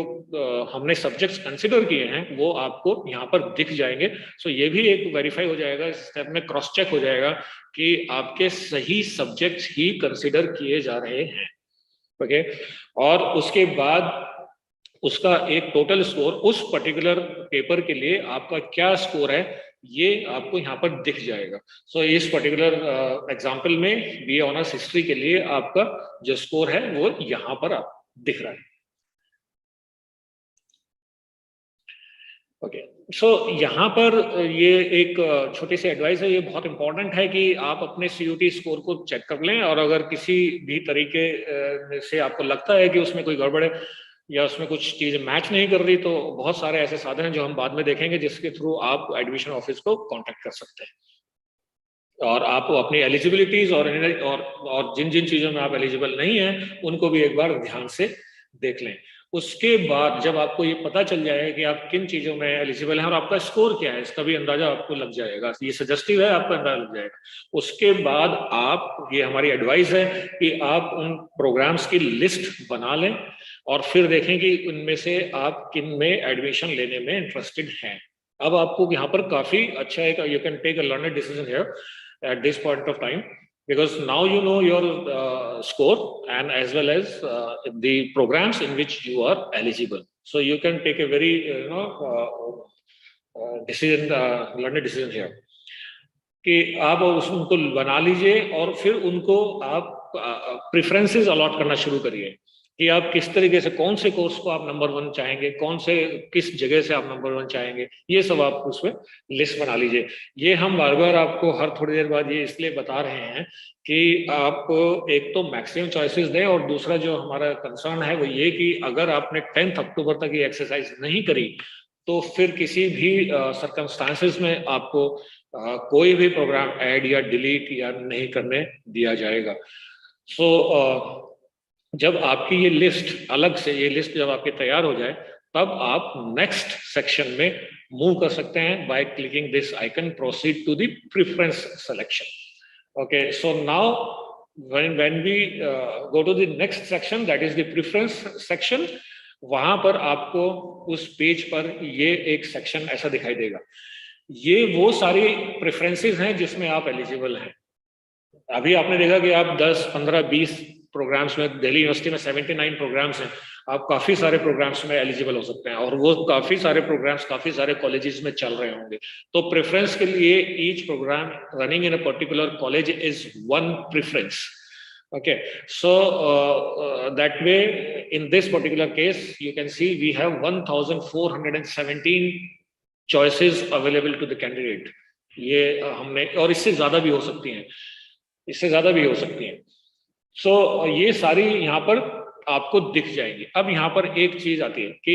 हमने सब्जेक्ट्स कंसिडर किए हैं वो आपको यहाँ पर दिख जाएंगे। सो ये भी एक वेरीफाई हो जाएगा, इस स्टेप में क्रॉस चेक हो जाएगा कि आपके सही सब्जेक्ट्स ही कंसिडर किए जा रहे हैं। ओके, और उसके बाद उसका एक टोटल स्कोर, उस पर्टिकुलर पेपर के लिए आपका क्या स्कोर है ये आपको यहाँ पर दिख जाएगा। सो इस पर्टिकुलर एग्जाम्पल में बीए ऑनर्स हिस्ट्री के लिए आपका जो स्कोर है वो यहाँ पर आप दिख रहा है। ओके, सो यहाँ पर ये एक छोटी सी एडवाइस है, ये बहुत इंपॉर्टेंट है कि आप अपने सीयूटी स्कोर को चेक कर लें, और अगर किसी भी तरीके से आपको लगता है कि उसमें कोई गड़बड़ है या उसमें कुछ चीज मैच नहीं कर रही, तो बहुत सारे ऐसे साधन हैं जो हम बाद में देखेंगे जिसके थ्रू आप एडमिशन ऑफिस को कांटेक्ट कर सकते हैं, और आप अपनी एलिजिबिलिटीज और जिन जिन चीजों में आप एलिजिबल नहीं हैं उनको भी एक बार ध्यान से देख लें। उसके बाद जब आपको ये पता चल जाएगा कि आप किन चीजों में एलिजिबल हैं और आपका स्कोर क्या है, इसका भी अंदाजा आपको लग जाएगा, ये सजेस्टिव है, आपका अंदाजा लग जाएगा। उसके बाद आप, ये हमारी एडवाइस है कि आप उन प्रोग्राम्स की लिस्ट बना लें और फिर देखें कि उनमें से आप किन में एडमिशन लेने में इंटरेस्टेड हैं। अब आपको यहाँ पर काफी अच्छा है, you can take a learned decision here at this point of time, because now you know your score and as well as the programs in which you are eligible, so you can take a very learned decision here कि आप उनको बना लीजिए और फिर उनको आप preferences allot करना शुरू करिए कि आप किस तरीके से, कौन से कोर्स को आप नंबर 1 चाहेंगे, कौन से किस जगह से आप नंबर 1 चाहेंगे, ये सब आप उसमें लिस्ट बना लीजिए। ये हम बार बार आपको हर थोड़ी देर बाद ये इसलिए बता रहे हैं कि आप एक तो मैक्सिमम चॉइसेस दें, और दूसरा जो हमारा कंसर्न है वो ये कि अगर आपने 10 अक्टूबर तक ये एक्सरसाइज नहीं करी तो फिर किसी भी सर्कमस्टांसेस में आपको कोई भी प्रोग्राम ऐड या डिलीट या नहीं करने दिया जाएगा। सो जब आपकी ये लिस्ट अलग से, ये लिस्ट जब आपकी तैयार हो जाए तब आप नेक्स्ट सेक्शन में मूव कर सकते हैं by clicking this icon, proceed to the preference selection. Okay, so now when we go to the next section, that is the preference section, वहां पर आपको उस पेज पर ये एक सेक्शन ऐसा दिखाई देगा। ये वो सारी प्रेफरेंसेस हैं जिसमें आप एलिजिबल हैं। अभी आपने देखा कि आप 10, 15, 20 प्रोग्राम्स में, दिल्ली यूनिवर्सिटी में 79 प्रोग्राम्स हैं, आप काफी सारे प्रोग्राम्स में एलिजिबल हो सकते हैं, और वो काफी सारे प्रोग्राम्स काफी सारे कॉलेजेस में चल रहे होंगे। तो प्रेफरेंस के लिए each programme running in a particular college is one preference. Okay, so that way, in this particular case, you can see we have 1,417 choices available to the candidate. ये हमने, और इससे ज्यादा भी हो सकती हैं, इससे ज्यादा भी हो सकती हैं. सो ये सारी यहाँ पर आपको दिख जाएंगी. अब यहाँ पर एक चीज आती है कि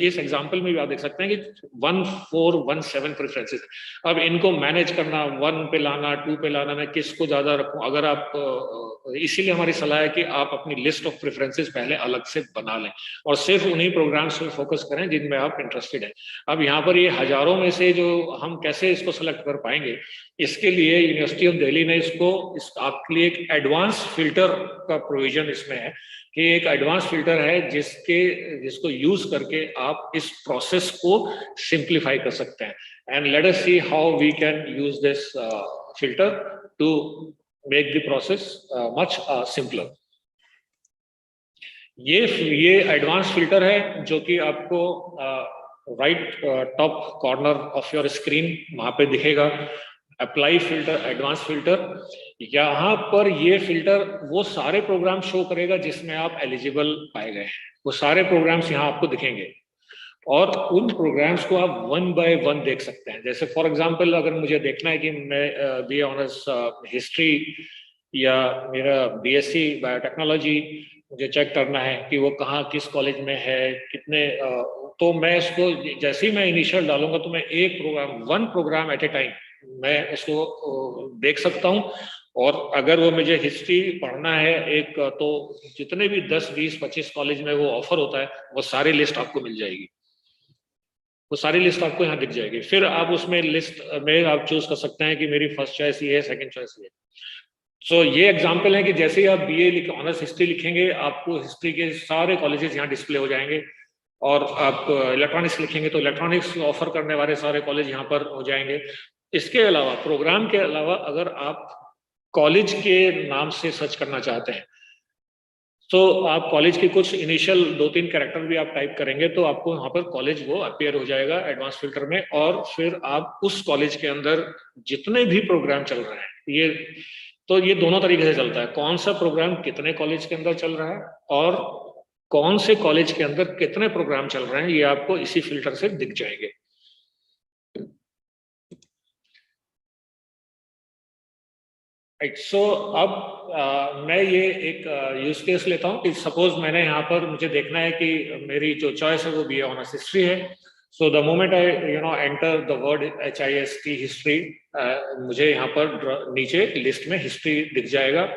इस एग्जांपल में भी आप देख सकते हैं कि 1417 प्रेफरेंसेस. अब इनको मैनेज करना, 1 पे लाना, 2 पे लाना, मैं किसको ज्यादा रखूं? अगर आप, इसीलिए हमारी सलाह है कि आप अपनी लिस्ट ऑफ प्रेफरेंसेस पहले अलग से बना लें और सिर्फ उन्हीं प्रोग्राम्स पे फोकस करें जिनमें आप इंटरेस्टेड हैं. अब यहाँ पर ये हजारों में से जो हम कैसे इसको सेलेक्ट कर पाएंगे, इसके लिए यूनिवर्सिटी ऑफ दिल्ली ने आपके लिए एक एडवांस फिल्टर का प्रोविजन इसमें है कि एक एडवांस फिल्टर है जिसको यूज करके आप इस प्रोसेस को सिंप्लीफाई कर सकते हैं. And let us see how we can use this filter to make the process much simpler. ये एडवांस फिल्टर है जो कि आपको right top corner of your screen वहां पे दिखेगा. Apply filter, advance filter. यहाँ पर ये फिल्टर वो सारे प्रोग्राम शो करेगा जिसमें आप एलिजिबल पाए गए हैं. वो सारे प्रोग्राम्स यहाँ आपको दिखेंगे और उन प्रोग्राम्स को आप 1 बाय 1 देख सकते हैं. जैसे फॉर एग्जांपल, अगर मुझे देखना है कि मैं बीए ऑनर्स हिस्ट्री या मेरा बीएससी बायोटेक्नोलॉजी, मुझे चेक करना है कि वो कहाँ, किस कॉलेज में है, कितने, तो मैं इसको जैसे ही मैं इनिशियल डालूंगा तो मैं एक programme, 1 programme at a time मैं इसको देख सकता हूँ. और अगर वो मुझे हिस्ट्री पढ़ना है एक, तो जितने भी 10, 20, 25 कॉलेज में वो ऑफर होता है, वो सारी लिस्ट आपको मिल जाएगी. वो सारी लिस्ट आपको यहाँ दिख जाएगी. फिर आप उसमें लिस्ट में आप चूज कर सकते हैं कि मेरी फर्स्ट चॉइस ये है, सेकंड चॉइस ये. सो ये एग्जांपल है कि जैसे ही आप बीए ऑनर्स हिस्ट्री लिखेंगे, आपको हिस्ट्री के सारे कॉलेजेस यहाँ डिस्प्ले हो जाएंगे. और आप इलेक्ट्रॉनिक्स लिखेंगे तो इलेक्ट्रॉनिक्स ऑफर करने वाले सारे कॉलेज यहाँ पर हो जाएंगे. इसके अलावा, प्रोग्राम के अलावा, अगर आप कॉलेज के नाम से सर्च करना चाहते हैं तो आप कॉलेज की कुछ इनिशियल 2-3 कैरेक्टर भी आप टाइप करेंगे तो आपको वहां पर कॉलेज वो अपीयर हो जाएगा एडवांस फिल्टर में. और फिर आप उस कॉलेज के अंदर जितने भी प्रोग्राम चल रहे हैं, ये दोनों तरीके से चलता है. कौन सा प्रोग्राम कितने कॉलेज के अंदर चल रहा है और कौन से कॉलेज के अंदर कितने प्रोग्राम चल रहे हैं, ये आपको इसी फिल्टर से दिख जाएंगे. राइट. सो अब मैं ये एक यूज केस लेता हूँ कि सपोज मैंने यहाँ पर, मुझे देखना है कि मेरी जो चॉइस है वो बीए ऑनर्स हिस्ट्री है. So the moment I enter the word HIST history, मुझे यहाँ पर नीचे लिस्ट में हिस्ट्री दिख जाएगा.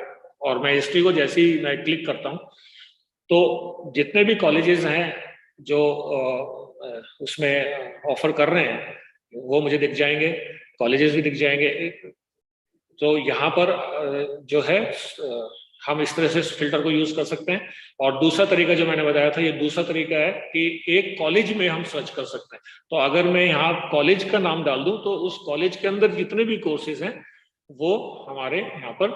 और मैं हिस्ट्री को जैसे ही मैं क्लिक करता हूँ तो जितने भी कॉलेजेस हैं जो उसमें ऑफर कर रहे हैं वो मुझे दिख जाएंगे, कॉलेजेस भी दिख जाएंगे. तो यहाँ पर जो है हम इस तरह से फिल्टर को यूज कर सकते हैं. और दूसरा तरीका जो मैंने बताया था, ये दूसरा तरीका है कि एक कॉलेज में हम सर्च कर सकते हैं. तो अगर मैं यहाँ कॉलेज का नाम डाल दूं तो उस कॉलेज के अंदर जितने भी कोर्सेज हैं वो हमारे यहाँ पर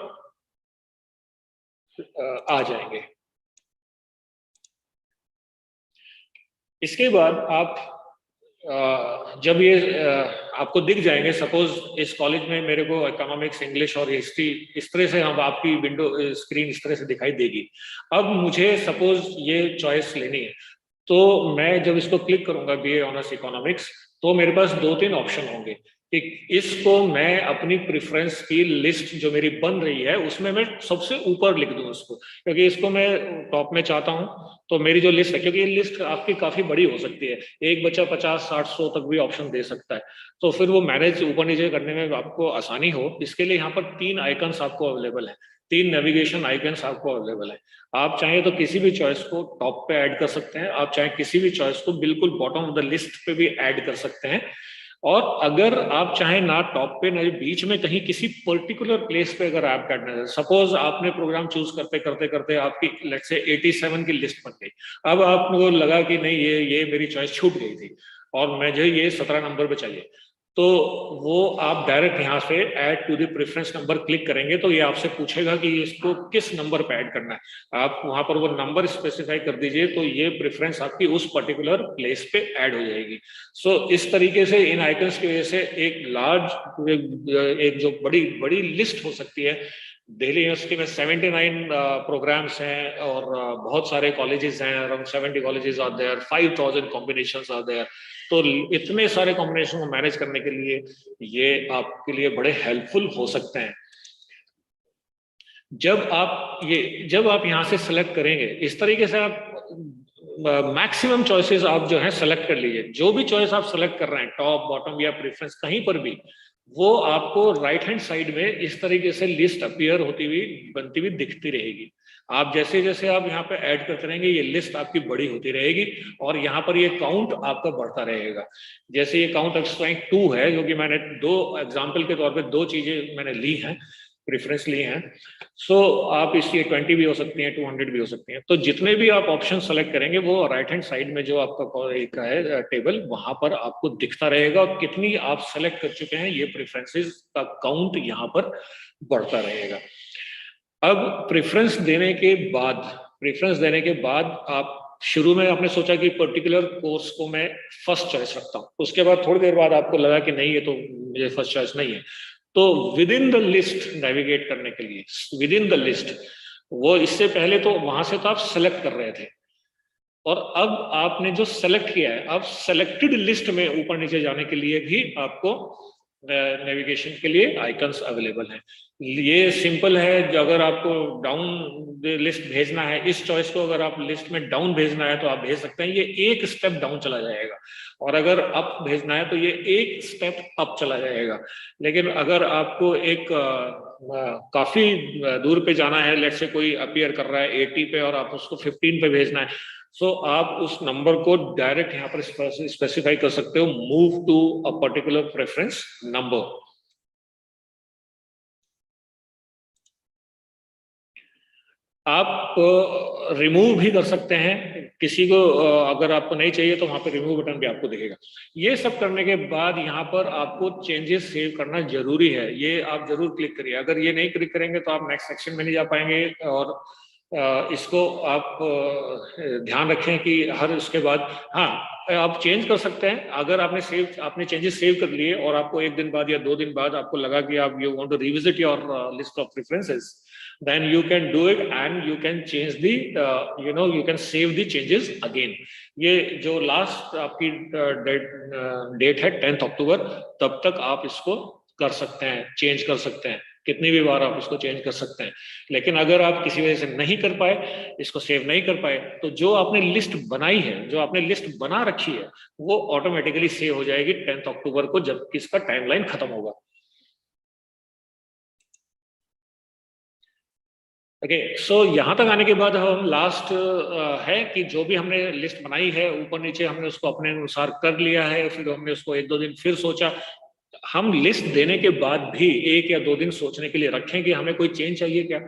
आ जाएंगे. इसके बाद आप जब ये आपको दिख जाएंगे, सपोज इस कॉलेज में मेरे को इकोनॉमिक्स, इंग्लिश और हिस्ट्री, इस तरह से हम आपकी विंडो स्क्रीन इस तरह से दिखाई देगी. अब मुझे सपोज ये चॉइस लेनी है तो मैं जब इसको क्लिक करूंगा बीए ऑनर्स इकोनॉमिक्स, तो मेरे पास 2-3 ऑप्शन होंगे कि इसको मैं अपनी प्रेफरेंस की लिस्ट जो मेरी बन रही है उसमें मैं सबसे ऊपर लिख दूं उसको, क्योंकि इसको मैं टॉप में चाहता हूं. तो मेरी जो लिस्ट है, क्योंकि ये लिस्ट आपकी काफी बड़ी हो सकती है, एक बच्चा 50, 60, 100 तक भी ऑप्शन दे सकता है. तो फिर वो मैनेज ऊपर नीचे करने में आपको आसानी हो, इसके लिए यहाँ पर 3 आइकन्स आपको अवेलेबल है, 3 नेविगेशन आइकन्स आपको अवेलेबल है. आप चाहें तो किसी भी चॉइस को टॉप पे ऐड कर सकते हैं, आप चाहें किसी भी चॉइस को बिल्कुल बॉटम ऑफ द लिस्ट पे भी ऐड कर सकते हैं. और अगर आप चाहें ना टॉप पे ना बीच में, कहीं किसी पर्टिकुलर प्लेस पे अगर आप करना है, सपोज आपने प्रोग्राम चूज करते करते करते आपकी लेट्स से 87 की लिस्ट बन गई. अब आपको लगा कि नहीं, ये मेरी चॉइस छूट गई थी और मुझे ये 17 नंबर पे चाहिए, तो वो आप डायरेक्ट यहाँ से add to the preference number click करेंगे तो ये आपसे पूछेगा कि इसको किस नंबर पे ऐड करना है। आप वहां पर वो नंबर स्पेसिफाई कर दीजिए तो ये प्रेफरेंस आपकी उस पर्टिकुलर प्लेस पे ऐड हो जाएगी। सो इस तरीके से इन आइकन्स की वजह से एक जो बड़ी बड़ी लिस्ट हो सकती है। दिल्ली यूनिवर्सिटी में 79 प्रोग्राम्स हैं और बहुत सारे कॉलेजेस हैं, around 70 colleges are there, 5000 combinations are there. तो इतने सारे कॉम्बिनेशन को मैनेज करने के लिए ये आपके लिए बड़े हेल्पफुल हो सकते हैं। जब आप यहाँ से सेलेक्ट करेंगे इस तरीके से आप मैक्सिमम चॉइसेस आप जो है सेलेक्ट कर लीजिए। जो भी चॉइस आप सेलेक्ट कर रहे हैं, टॉप बॉटम या प्रेफरेंस कहीं पर भी, वो आपको राइट हैंड साइड में इस तरीके से लिस्ट अपीयर होती हुई बनती हुई दिखती रहेगी। आप जैसे जैसे आप यहाँ पे ऐड करते रहेंगे ये लिस्ट आपकी बड़ी होती रहेगी और यहाँ पर ये काउंट आपका बढ़ता रहेगा। जैसे ये काउंट एक्सट्राइंग 2 है, क्योंकि मैंने 2 एग्जाम्पल के तौर पे 2 चीजें मैंने ली हैं, प्रेफरेंस लिए हैं। सो आप इसकी 20 भी हो सकती हैं, 200 भी हो सकती हैं। तो जितने भी आप ऑप्शन सेलेक्ट करेंगे वो राइट हैंड साइड में जो आपका एक है टेबल, वहां पर आपको दिखता रहेगा और कितनी आप सेलेक्ट कर चुके हैं ये प्रेफरेंसेस का काउंट यहाँ पर बढ़ता रहेगा। अब प्रेफरेंस देने के बाद आप शुरू में आपने सोचा कि पर्टिकुलर कोर्स को मैं फर्स्ट चॉइस रखता हूँ, उसके बाद थोड़ी देर बाद आपको लगा कि नहीं ये तो मुझे फर्स्ट चॉइस नहीं है, तो with in the list navigate करने के लिए विद इन द लिस्ट, वो इससे पहले तो वहां से तो आप सेलेक्ट कर रहे थे और अब आपने जो सेलेक्ट किया है, अब सेलेक्टेड लिस्ट में ऊपर नीचे जाने के लिए भी आपको नेविगेशन के लिए आइकन्स अवेलेबल हैं। ये सिंपल है, अगर आपको डाउन लिस्ट भेजना है, इस चॉइस को अगर आप लिस्ट में डाउन भेजना है तो आप भेज सकते हैं, ये एक स्टेप डाउन चला जाएगा। और अगर अप भेजना है तो ये एक स्टेप अप चला जाएगा। लेकिन अगर आपको एक काफी दूर पे जाना है, लेट्स से कोई अपीयर कर रहा है 80 पे और आप उसको 15 पे भेजना है, सो आप उस नंबर को डायरेक्ट यहाँ पर स्पेसिफाई कर सकते हो, move to a particular preference number. आप रिमूव भी कर सकते हैं किसी को, अगर आपको नहीं चाहिए तो वहां पे रिमूव बटन भी आपको दिखेगा। ये सब करने के बाद यहाँ पर आपको चेंजेस सेव करना जरूरी है, ये आप जरूर क्लिक करिए। अगर ये नहीं क्लिक करेंगे तो आप नेक्स्ट सेक्शन में नहीं जा पाएंगे। और इसको आप ध्यान रखें कि हर उसके बाद हाँ आप चेंज कर सकते हैं। अगर आपने चेंजेस सेव कर लिए और आपको 1 दिन बाद या 2 दिन बाद आपको लगा कि आप you want to revisit your list of preferences, then you can do it and you can change the you can save the changes again। ये जो लास्ट आपकी डेट है 10 अक्टूबर, तब तक आप इसको कर सकते हैं, चेंज कर सकते हैं, कितनी भी बार आप इसको चेंज कर सकते हैं। लेकिन अगर आप किसी वजह से नहीं कर पाए, इसको सेव नहीं कर पाए, तो जो आपने लिस्ट बनाई है, जो आपने लिस्ट बना रखी है, वो ऑटोमेटिकली सेव हो जाएगी 10 अक्टूबर को, जब इसका टाइमलाइन खत्म होगा। ओके, सो यहाँ तक आने के बाद हम लास्ट है कि जो भी हमने लिस्ट बनाई है ऊपर नीचे हमने उसको अपने अनुसार कर लिया है। फिर हमने उसको 1-2 दिन फिर सोचा। हम लिस्ट देने के बाद भी 1 या 2 दिन सोचने के लिए रखें कि हमें कोई चेंज चाहिए क्या,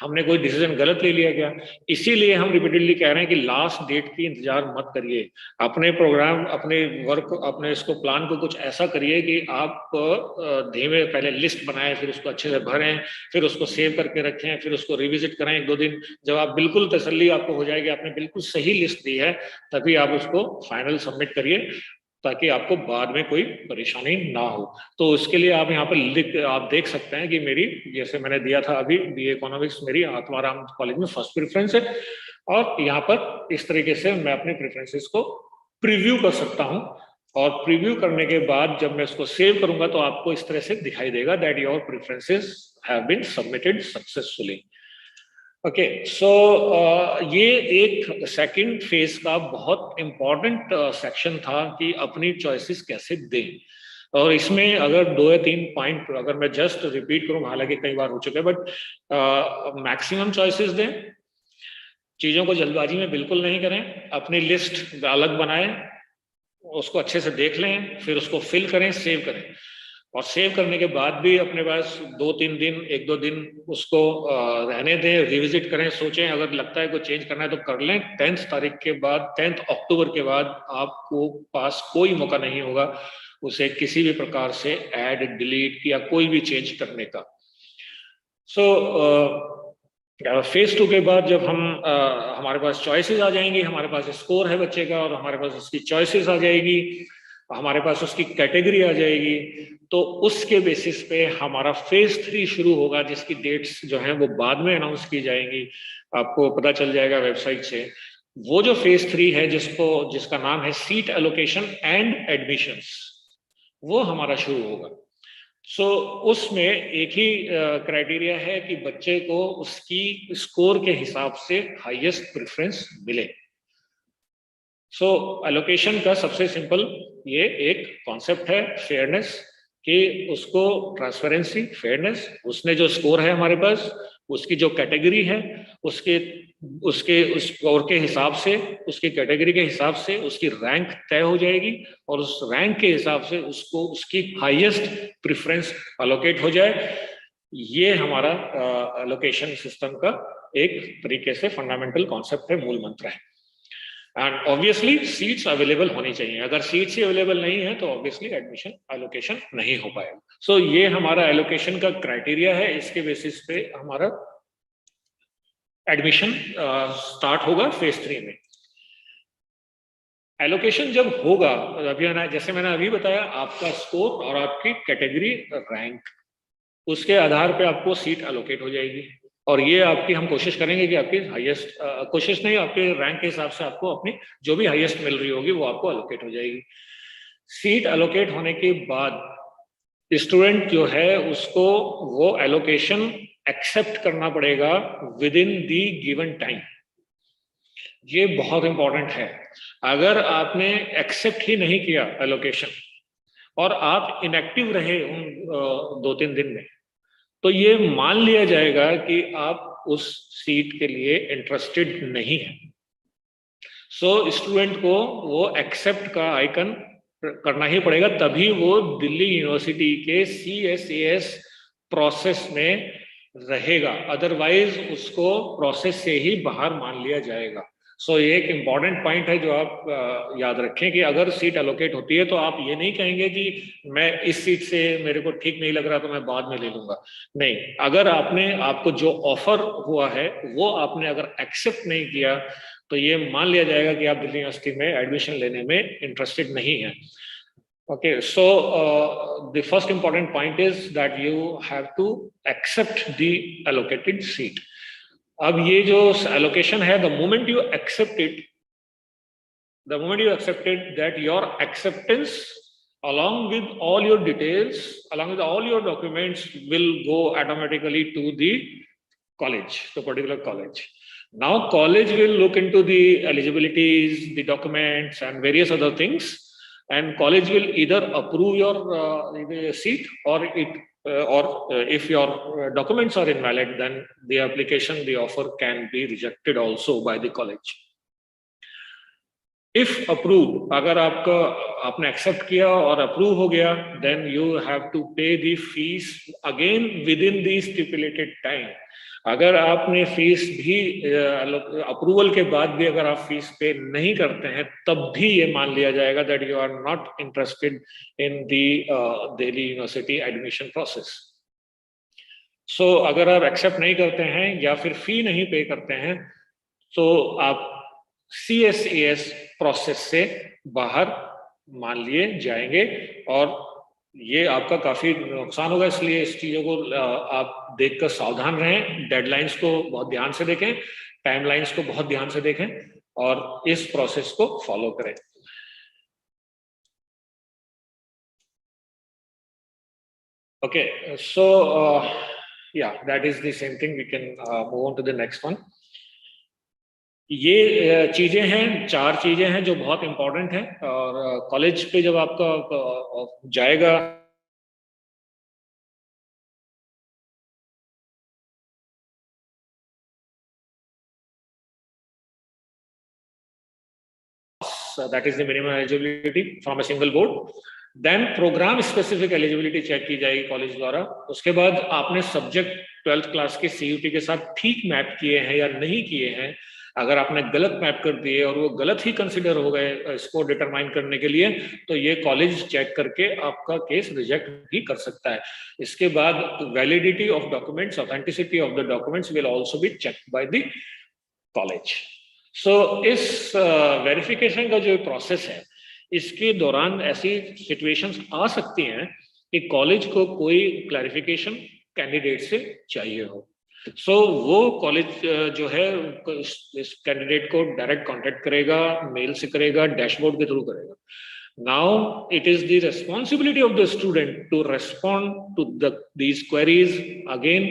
हमने कोई डिसीजन गलत ले लिया क्या। इसीलिए हम रिपीटेडली कह रहे हैं कि लास्ट डेट की इंतजार मत करिए। अपने प्रोग्राम, अपने वर्क, अपने इसको प्लान को कुछ ऐसा करिए कि आप धीमे पहले लिस्ट बनाएं, फिर उसको अच्छे से भरें, फिर उसको सेव करके रखें, फिर उसको रिविजिट करें 1-2 दिन। जब आप बिल्कुल तसल्ली आपको हो जाएगी आपने बिल्कुल सही लिस्ट दी है, तभी आप उसको फाइनल सबमिट करिए, ताकि आपको बाद में कोई परेशानी ना हो। तो उसके लिए आप यहाँ पर आप देख सकते हैं कि मेरी, जैसे मैंने दिया था अभी, बीए इकोनॉमिक्स मेरी आत्माराम कॉलेज में फर्स्ट प्रेफरेंस है। और यहाँ पर इस तरीके से मैं अपने प्रेफरेंसेस को प्रीव्यू कर सकता हूँ। और प्रीव्यू करने के बाद जब मैं इसको सेव करूंगा तो आपको इस तरह से दिखाई देगा that your preferences have been submitted successfully. Okay, so ये एक सेकंड फेज का बहुत इंपॉर्टेंट सेक्शन था कि अपनी चॉइसेस कैसे दें। और इसमें अगर 2 या 3 पॉइंट अगर मैं जस्ट रिपीट करूं, हालांकि कई बार हो चुके हैं, बट मैक्सिमम चॉइसेस दें, चीजों को जल्दबाजी में बिल्कुल नहीं करें, अपनी लिस्ट अलग बनाएं, उसको अच्छे से देख लें, फिर उसको फिल करें, सेव करें। और सेव करने के बाद भी अपने पास 2-3 दिन, 1-2 दिन उसको रहने दें, रिविजिट करें, सोचें, अगर लगता है कोई चेंज करना है तो कर लें। 10 तारीख के बाद, 10 अक्टूबर के बाद आपको पास कोई मौका नहीं होगा उसे किसी भी प्रकार से ऐड, डिलीट या कोई भी चेंज करने का। सो फेज 2 के बाद जब हम हमारे पास चॉइसेस आ जाएंगी, हमारे पास स्कोर है बच्चे का और हमारे पास उसकी चॉइसेस आ जाएगी, हमारे पास उसकी कैटेगरी आ जाएगी, तो उसके बेसिस पे हमारा फेज 3 शुरू होगा, जिसकी डेट्स जो हैं वो बाद में अनाउंस की जाएंगी, आपको पता चल जाएगा वेबसाइट से। वो जो फेज 3 है जिसका नाम है सीट एलोकेशन एंड एडमिशंस, वो हमारा शुरू होगा। सो उसमें एक ही क्राइटेरिया है कि बच्चे को उसकी स्कोर के हिसाब से हाईएस्ट प्रेफरेंस मिले। सो एलोकेशन का सबसे सिंपल ये एक कॉन्सेप्ट है, फेयरनेस, कि उसको ट्रांसपेरेंसी, फेयरनेस, उसने जो स्कोर है हमारे पास, उसकी जो कैटेगरी है, उस स्कोर के हिसाब से, उसकी कैटेगरी के हिसाब से उसकी रैंक तय हो जाएगी और उस रैंक के हिसाब से उसको उसकी हाईएस्ट प्रेफरेंस अलोकेट हो जाए। ये हमारा एलोकेशन सिस्टम का एक तरीके से फंडामेंटल कॉन्सेप्ट है, मूल मंत्र है। एंड ऑब्वियसली सीट्स अवेलेबल होनी चाहिए, अगर सीट्स ही अवेलेबल नहीं है तो ऑब्वियसली एडमिशन एलोकेशन नहीं हो पाएगा। सो ये हमारा एलोकेशन का क्राइटेरिया है, इसके बेसिस पे हमारा एडमिशन स्टार्ट होगा फेज 3 में। एलोकेशन जब होगा, अभी जैसे मैंने अभी बताया, आपका स्कोर और आपकी कैटेगरी रैंक, उसके आधार पे आपको सीट एलोकेट हो जाएगी और ये आपकी हम कोशिश करेंगे कि आपकी हाईएस्ट, कोशिश नहीं, आपके रैंक के हिसाब से आपको अपनी जो भी हाईएस्ट मिल रही होगी वो आपको एलोकेट हो जाएगी। सीट एलोकेट होने के बाद स्टूडेंट जो है उसको वो एलोकेशन एक्सेप्ट करना पड़ेगा with in the given time. ये बहुत इंपॉर्टेंट है। अगर आपने एक्सेप्ट ही नहीं किया एलोकेशन और आप इनएक्टिव रहे उन 2-3 दिन में, तो ये मान लिया जाएगा कि आप उस सीट के लिए इंटरेस्टेड नहीं है। सो स्टूडेंट को वो एक्सेप्ट का आइकन करना ही पड़ेगा, तभी वो दिल्ली यूनिवर्सिटी के CSAS प्रोसेस में रहेगा, अदरवाइज उसको प्रोसेस से ही बाहर मान लिया जाएगा। सो ये एक इम्पॉर्टेंट पॉइंट है जो आप याद रखें कि अगर सीट एलोकेट होती है तो आप ये नहीं कहेंगे कि मैं इस सीट से मेरे को ठीक नहीं लग रहा तो मैं बाद में ले लूंगा। नहीं, अगर आपको जो ऑफर हुआ है वो आपने अगर एक्सेप्ट नहीं किया तो ये मान लिया जाएगा कि आप दिल्ली यूनिवर्सिटी में एडमिशन लेने में इंटरेस्टेड नहीं है। Okay, so the first important point is that you have to accept the allocated seat. अब ये जो allocation है, the moment you accept it, that your acceptance along with all your details, along with all your documents will go automatically to the college, the particular college. Now college will look into the eligibilities, the documents and various other things, and college will either approve your seat or if your documents are invalid, then the application, the offer can be rejected also by the college. If approved, अगर आपने accept किया और approve हो गया, then you have to pay the fees again within the stipulated time. अगर आपने fees भी approval के बाद भी अगर आप फीस पे नहीं करते हैं, तब भी ये मान लिया जाएगा that you are not interested in the Delhi university admission process. So अगर आप एक्सेप्ट नहीं करते हैं या फिर फी नहीं पे करते हैं तो आप CSAS प्रोसेस से बाहर मान लिए जाएंगे और ये आपका काफी नुकसान होगा। इसलिए इस चीजों को आप देखकर सावधान रहें, डेडलाइंस को बहुत ध्यान से देखें, टाइमलाइंस को बहुत ध्यान से देखें और इस प्रोसेस को फॉलो करें। ओके, सो या that is the same thing, we can move on to the next one. ये चीजें हैं, 4 चीजें हैं जो बहुत इंपॉर्टेंट हैं और कॉलेज पे जब आपका जाएगा that is the minimum eligibility from a single board, then programme specific eligibility check की जाएगी कॉलेज द्वारा। उसके बाद आपने सब्जेक्ट 12th क्लास के CUT के साथ ठीक मैप किए हैं या नहीं किए हैं, अगर आपने गलत मैप कर दिए और वो गलत ही कंसिडर हो गए स्कोर डिटरमाइन करने के लिए, तो ये कॉलेज चेक करके आपका केस रिजेक्ट भी कर सकता है। इसके बाद validity of documents, authenticity of the documents will also be checked by the college. So इस वेरिफिकेशन का जो प्रोसेस है, इसके दौरान ऐसी सिचुएशंस आ सकती हैं कि कॉलेज को कोई क्लैरिफिकेशन कैंडिडेट से चाहिए हो। सो वो कॉलेज जो है इस कैंडिडेट को डायरेक्ट कांटेक्ट करेगा, मेल से करेगा, डैशबोर्ड के थ्रू करेगा। Now it is the responsibility of the student to respond to these queries again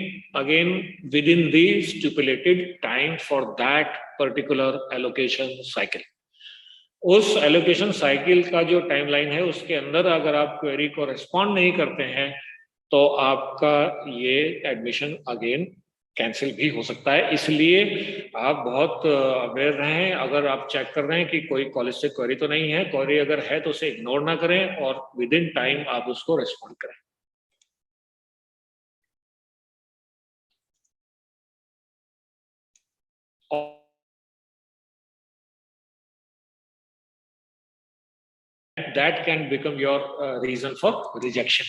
within the stipulated time for that particular allocation cycle. उस एलोकेशन साइकिल का जो timeline है उसके अंदर अगर आप क्वेरी को रिस्पॉन्ड नहीं करते हैं तो आपका ये एडमिशन अगेन कैंसिल भी हो सकता है। इसलिए आप बहुत अवेयर रहें। अगर आप चेक कर रहे हैं कि कोई कॉलेज से क्वेरी तो नहीं है, क्वेरी अगर है तो उसे इग्नोर ना करें और विद इन टाइम आप उसको रिस्पॉन्ड करें। That can become your reason for rejection.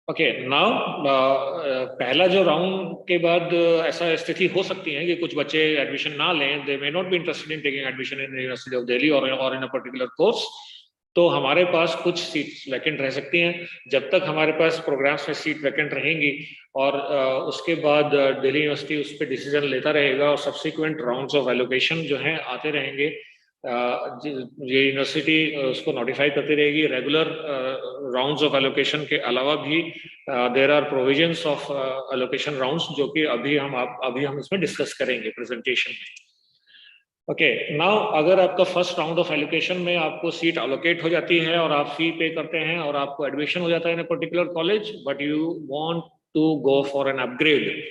Okay, now पहला जो राउंड के बाद ऐसा स्थिति हो सकती है कि कुछ बच्चे एडमिशन ना लें, they may not be interested in taking admission in university of Delhi और इन अ पर्टिकुलर कोर्स। तो हमारे पास कुछ सीट्स वैकेंट रह सकती हैं। जब तक हमारे पास प्रोग्राम्स में सीट वैकेंट रहेंगी और उसके बाद दिल्ली यूनिवर्सिटी उस पर डिसीजन लेता रहेगा और सब्सिक्वेंट राउंड्स ऑफ एलोकेशन जो हैं आते रहेंगे, ये यूनिवर्सिटी उसको नोटिफाई करती रहेगी। रेगुलर राउंड्स ऑफ एलोकेशन के अलावा भी there are provisions of allocation rounds जो कि अभी हम इसमें डिस्कस करेंगे प्रेजेंटेशन में। ओके, नाउ अगर आपका फर्स्ट राउंड ऑफ एलोकेशन में आपको सीट अलोकेट हो जाती है और आप फी पे करते हैं और आपको एडमिशन हो जाता है in a particular college, but you want to go for an upgrade,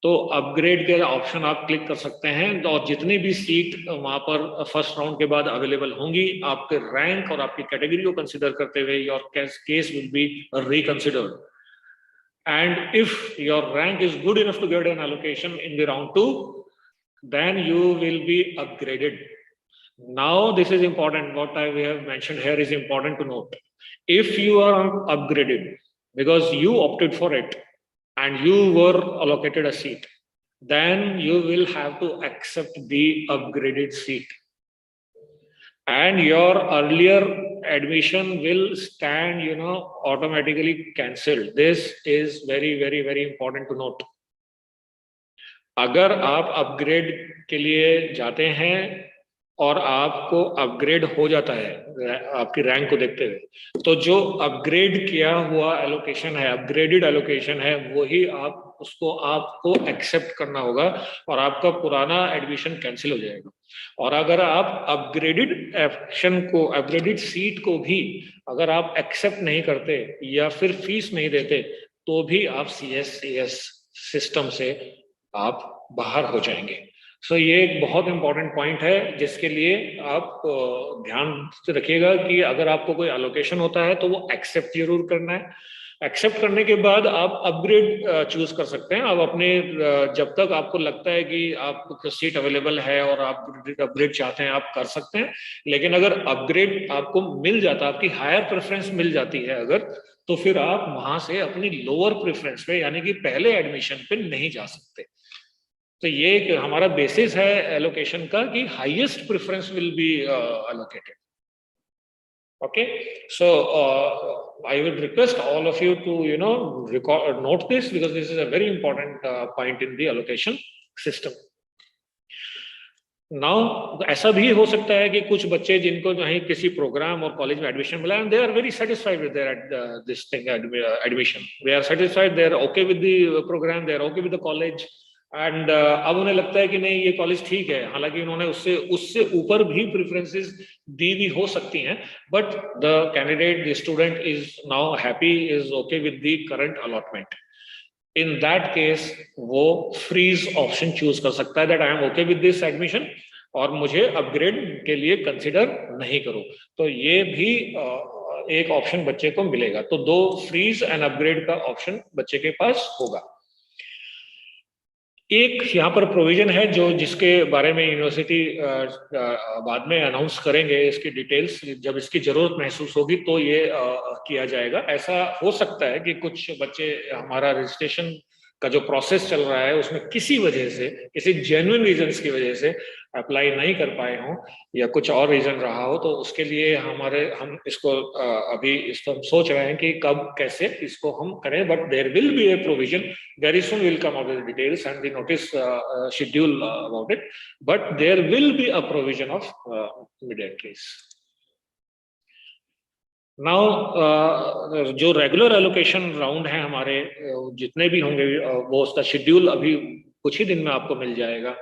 तो अपग्रेड के ऑप्शन आप क्लिक कर सकते हैं और जितनी भी सीट वहां पर फर्स्ट राउंड के बाद अवेलेबल होंगी, आपके रैंक और आपकी कैटेगरी को कंसिडर करते हुए your case will be reconsidered, and if your rank is good enough to get an allocation in the round 2, then you will be upgraded. Now this is important, what we have mentioned here is important to note. If you are upgraded because you opted for it and you were allocated a seat, then you will have to accept the upgraded seat and your earlier admission will stand, automatically cancelled. This is very, very, very important to note. अगर आप upgrade के लिए जाते हैं और आपको upgrade हो जाता है आपकी रैंक को देखते हुए, तो जो अपग्रेड किया हुआ एलोकेशन है, अपग्रेडेड एलोकेशन है, वही आपको एक्सेप्ट करना होगा और आपका पुराना एडमिशन कैंसिल हो जाएगा। और अगर आप अपग्रेडेड सीट को भी अगर आप एक्सेप्ट नहीं करते या फिर फीस नहीं देते, तो भी आप CSCS सिस्टम से आप बाहर हो जाएंगे। सो ये एक बहुत इंपॉर्टेंट पॉइंट है जिसके लिए आप ध्यान से रखिएगा कि अगर आपको कोई एलोकेशन होता है तो वो एक्सेप्ट जरूर करना है। एक्सेप्ट करने के बाद आप अपग्रेड चूज कर सकते हैं। अब अपने जब तक आपको लगता है कि आपको सीट अवेलेबल है और आप अपग्रेड चाहते हैं, आप कर सकते हैं। लेकिन अगर अपग्रेड आपको मिल जाता है, आपकी हायर प्रेफरेंस मिल जाती है अगर, तो फिर आप वहां से अपनी लोअर प्रेफरेंस पे यानी कि पहले एडमिशन पे नहीं जा सकते। तो ये एक हमारा बेसिस है एलोकेशन का कि highest preference will be allocated. Okay, so I would request all of you to note this because this is a very important point in the allocation system. Now ऐसा भी हो सकता है कि कुछ बच्चे जिनको कहीं किसी प्रोग्राम और कॉलेज में एडमिशन मिला and they are very satisfied with their this thing admission, they are satisfied, they are okay with the program, they are okay with the college, and अब उन्हें लगता है कि नहीं ये कॉलेज ठीक है, हालांकि उन्होंने उससे ऊपर भी प्रेफरेंसेस दी भी हो सकती हैं, but the candidate, the student is now happy, is okay with the current allotment. In that case वो फ्रीज ऑप्शन चूज कर सकता है that I am okay with this admission, और मुझे अपग्रेड के लिए कंसिडर नहीं करो। तो ये भी एक ऑप्शन बच्चे को मिलेगा। तो 2 फ्रीज एंड अपग्रेड का ऑप्शन बच्चे के पास होगा। एक यहाँ पर प्रोविजन है जो जिसके बारे में यूनिवर्सिटी बाद में अनाउंस करेंगे इसकी डिटेल्स, जब इसकी जरूरत महसूस होगी तो ये किया जाएगा। ऐसा हो सकता है कि कुछ बच्चे हमारा रजिस्ट्रेशन का जो प्रोसेस चल रहा है उसमें किसी वजह से, किसी जेन्युइन रीजंस की वजह से अप्लाई नहीं कर पाए हों या कुछ और रीजन रहा हो, तो उसके लिए हम इसको अभी इसको हम सोच रहे हैं कि कब कैसे इसको हम करें। But there will be a provision, very soon will come out with details and the notice schedule about it, but there will be a provision of mid entries. Now जो रेगुलर एलोकेशन राउंड है हमारे जितने भी होंगे वो उसका schedule अभी कुछ ही दिन में आपको मिल जाएगा।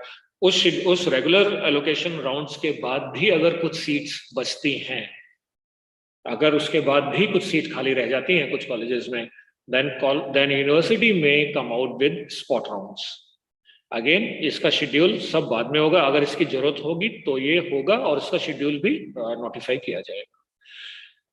उस रेगुलर एलोकेशन राउंड्स के बाद भी अगर कुछ सीट्स बचती हैं, अगर उसके बाद भी कुछ सीट खाली रह जाती हैं कुछ कॉलेजेस में, देन यूनिवर्सिटी में कम out with spot rounds. Again इसका शेड्यूल सब बाद में होगा, अगर इसकी जरूरत होगी तो ये होगा और इसका शेड्यूल भी नोटिफाई किया जाएगा।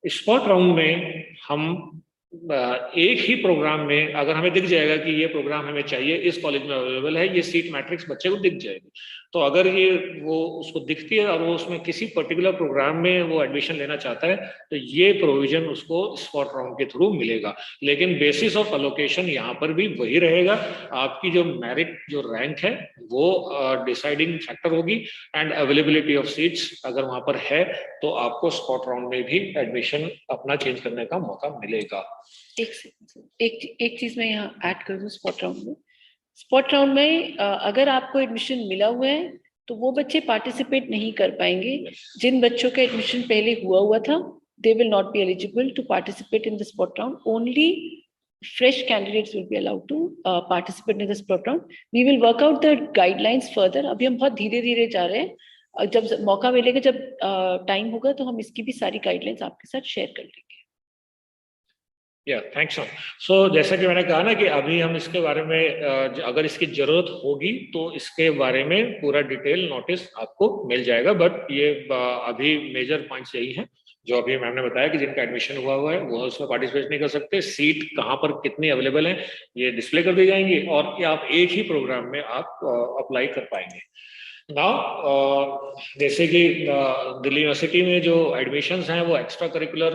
स्पॉट राउंड में हम एक ही प्रोग्राम में अगर हमें दिख जाएगा कि ये प्रोग्राम हमें चाहिए, इस कॉलेज में अवेलेबल है, ये सीट मैट्रिक्स बच्चे को दिख जाएगी, तो अगर ये वो उसको दिखती है और वो उसमें किसी पर्टिकुलर प्रोग्राम में वो एडमिशन लेना चाहता है तो ये प्रोविजन उसको स्पॉट राउंड के थ्रू मिलेगा। लेकिन बेसिस ऑफ अलोकेशन यहाँ पर भी वही रहेगा, आपकी जो मेरिट जो रैंक है वो डिसाइडिंग फैक्टर होगी एंड अवेलेबिलिटी ऑफ सीट्स अगर वहाँ पर है तो आपको स्पॉट राउंड में भी एडमिशन अपना चेंज करने का मौका मिलेगा। एक चीज मैं यहाँ ऐड कर दूं स्पॉट राउंड में अगर आपको एडमिशन मिला हुआ है तो वो बच्चे पार्टिसिपेट नहीं कर पाएंगे। जिन बच्चों का एडमिशन पहले हुआ था they will not be eligible to participate in the spot round. Only fresh candidates will be allowed to participate in the spot round. We will work out the guidelines further. अभी हम बहुत धीरे-धीरे जा रहे हैं, जब मौका मिलेगा, जब टाइम होगा तो हम इसकी भी सारी गाइडलाइंस आपके साथ शेयर कर लेंगे। थैंक्स। सो जैसा कि मैंने कहा ना कि अभी हम इसके बारे में अगर इसकी जरूरत होगी तो इसके बारे में पूरा डिटेल नोटिस आपको मिल जाएगा। बट ये अभी मेजर पॉइंट्स यही हैं जो अभी मैम ने बताया कि जिनका एडमिशन हुआ है वो उसमें पार्टिसिपेट नहीं कर सकते। सीट कहाँ पर कितनी अवेलेबल है ये डिस्प्ले कर दी जाएंगी और ये आप एक ही प्रोग्राम में आप अप्लाई कर पाएंगे। नाउ जैसे कि दिल्ली यूनिवर्सिटी में जो एडमिशन्स हैं वो एक्स्ट्रा करिकुलर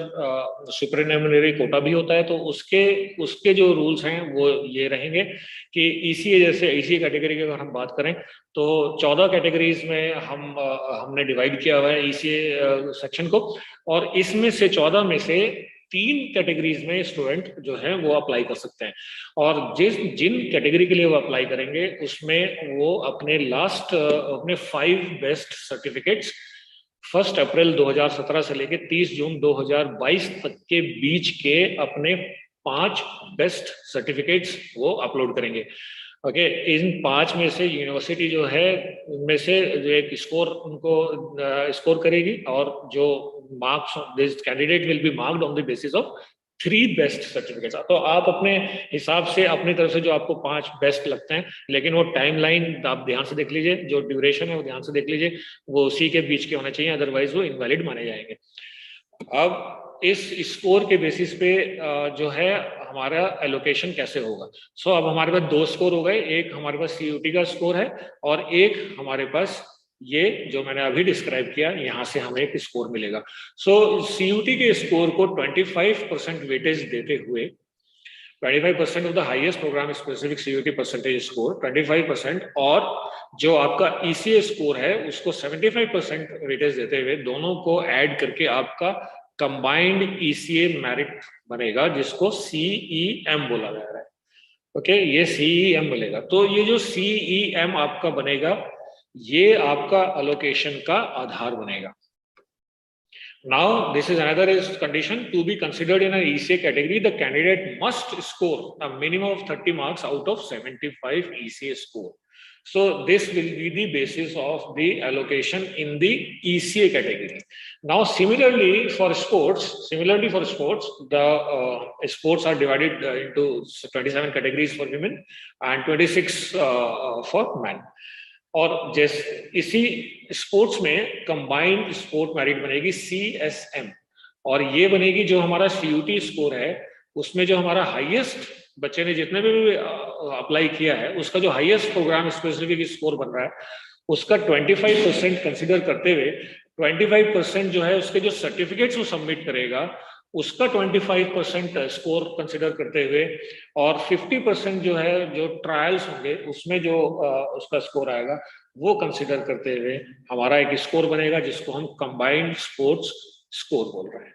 सुपरन्यूमरी कोटा भी होता है, तो उसके जो रूल्स हैं वो ये रहेंगे कि ईसीए जैसे ईसीए कैटेगरी की अगर हम बात करें तो 14 कैटेगरीज में हमने डिवाइड किया हुआ है ईसीए सेक्शन को, और इसमें से 14 में से 3 कैटेगरीज में स्टूडेंट जो है वो अप्लाई कर सकते हैं। और जिन कैटेगरी के लिए वो अप्लाई करेंगे उसमें वो अपने 5 बेस्ट सर्टिफिकेट्स 1 अप्रैल 2017 से लेके 30 जून 2022 तक के बीच के अपने 5 बेस्ट सर्टिफिकेट्स वो अपलोड करेंगे। ओके, इन 5 में से यूनिवर्सिटी जो है उनमें से जो एक स्कोर उनको स्कोर करेगी और जो marks this candidate will be marked on the basis of 3 best certificates. तो आप अपने हिसाब से अपनी तरफ से जो आपको 5 बेस्ट लगते हैं, लेकिन वो टाइमलाइन आप ध्यान से देख लीजिए, जो ड्यूरेशन है वो ध्यान से देख लीजिए, वो उसी के बीच के होने चाहिए, अदरवाइज वो इनवैलिड माने जाएंगे। अब इस स्कोर के बेसिस पे जो है हमारा एलोकेशन कैसे होगा। सो अब हमारे पास 2 स्कोर हो गए, एक हमारे पास सीयूटी का स्कोर है और एक हमारे पास ये जो मैंने अभी डिस्क्राइब किया, यहाँ से हमें एक स्कोर मिलेगा। सो सीयूटी के स्कोर को 25% वेटेज देते हुए 25% of the highest programme specific CUET percentage score 25% और जो आपका ईसीए स्कोर है उसको 75% वेटेज देते हुए दोनों को ऐड करके आपका कंबाइंड ईसीए मेरिट बनेगा, जिसको सीईएम बोला जा रहा है। ओके, ये सीईएम मिलेगा। तो ये जो सीईएम आपका बनेगा ये आपका अलोकेशन का आधार बनेगा। Now, this is another condition to be considered in an ECA category. The candidate must score a minimum of 30 marks out of 75 ECA score. So this will be the basis of the allocation in the ECA category. Now, similarly for sports, the sports are divided into 27 categories for women and 26 for men. और जैसे इसी sports में combined sport merit बनेगी CSM, और ये बनेगी जो हमारा CUT स्कोर है, उसमें जो हमारा हाईएस्ट बच्चे ने जितने भी अप्लाई किया है उसका जो हाईएस्ट प्रोग्राम स्पेसिफिक स्कोर बन रहा है उसका 25% कंसिडर करते हुए 25% जो है उसके जो सर्टिफिकेट्स वो सबमिट करेगा उसका 25% स्कोर कंसिडर करते हुए, और 50% जो है जो ट्रायल्स होंगे उसमें जो उसका स्कोर आएगा वो कंसिडर करते हुए हमारा एक स्कोर बनेगा जिसको हम कंबाइंड स्पोर्ट्स स्कोर बोल रहे हैं।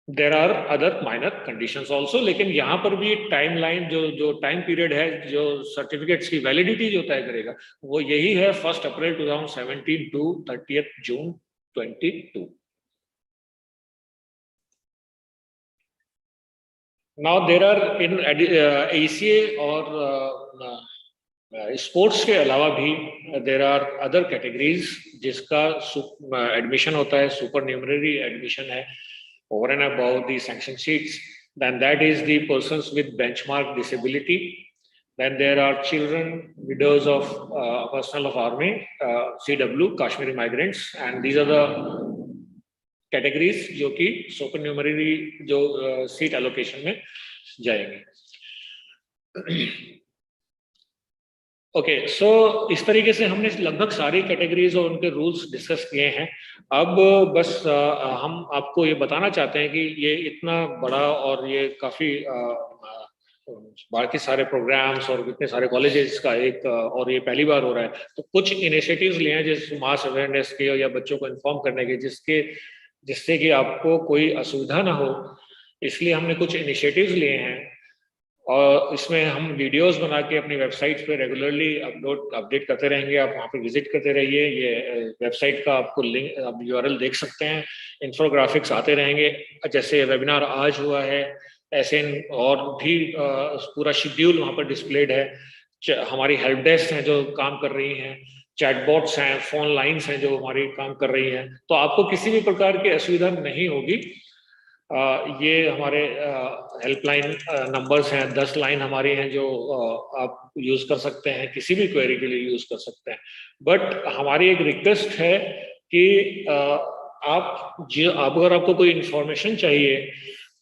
There are other minor conditions also, लेकिन यहाँ पर भी टाइमलाइन जो टाइम पीरियड है जो सर्टिफिकेट्स की वैलिडिटी जो तय करेगा वो यही है 1 April 2017 to 30 June 22। Now there are in ACA और स्पोर्ट्स के अलावा भी देर आर अदर कैटेगरीज जिसका एडमिशन होता है, सुपर न्यूमररी एडमिशन है over and above the sanction sheets. Then that is the persons with benchmark disability. Then there are children, widows of personnel of army, CW, Kashmiri migrants, and these are the categories जो कि super numerary जो seat allocation में जाएंगे। Okay, सो इस तरीके से हमने लगभग सारी कैटेगरीज और उनके रूल्स डिस्कस किए हैं। अब बस हम आपको ये बताना चाहते हैं कि ये इतना बड़ा और ये काफ़ी बाकी सारे प्रोग्राम्स और इतने सारे कॉलेजेस का एक और ये पहली बार हो रहा है, तो कुछ इनिशिएटिव्स लिए हैं जिस मास अवेयरनेस के या बच्चों को इन्फॉर्म करने के जिससे कि आपको कोई असुविधा ना हो, इसलिए हमने कुछ इनिशिएटिव्स लिए हैं। और इसमें हम वीडियोस बना के अपनी वेबसाइट पे रेगुलरली अपडेट करते रहेंगे। आप वहाँ पे विजिट करते रहिए। ये वेबसाइट का आपको लिंक, आप URL देख सकते हैं। इन्फोग्राफिक्स आते रहेंगे, जैसे वेबिनार आज हुआ है ऐसे और भी पूरा शेड्यूल वहाँ पर डिस्प्लेड है। हमारी हेल्प डेस्क हैं जो काम कर रही हैं, चैटबॉट्स हैं, फोन लाइन्स हैं जो हमारी काम कर रही हैं, तो आपको किसी भी प्रकार की असुविधा नहीं होगी। ये हमारे हेल्पलाइन नंबर्स हैं, 10 लाइन हमारी हैं जो आप यूज़ कर सकते हैं, किसी भी क्वेरी के लिए यूज़ कर सकते हैं। बट हमारी एक रिक्वेस्ट है कि अगर आपको कोई इंफॉर्मेशन चाहिए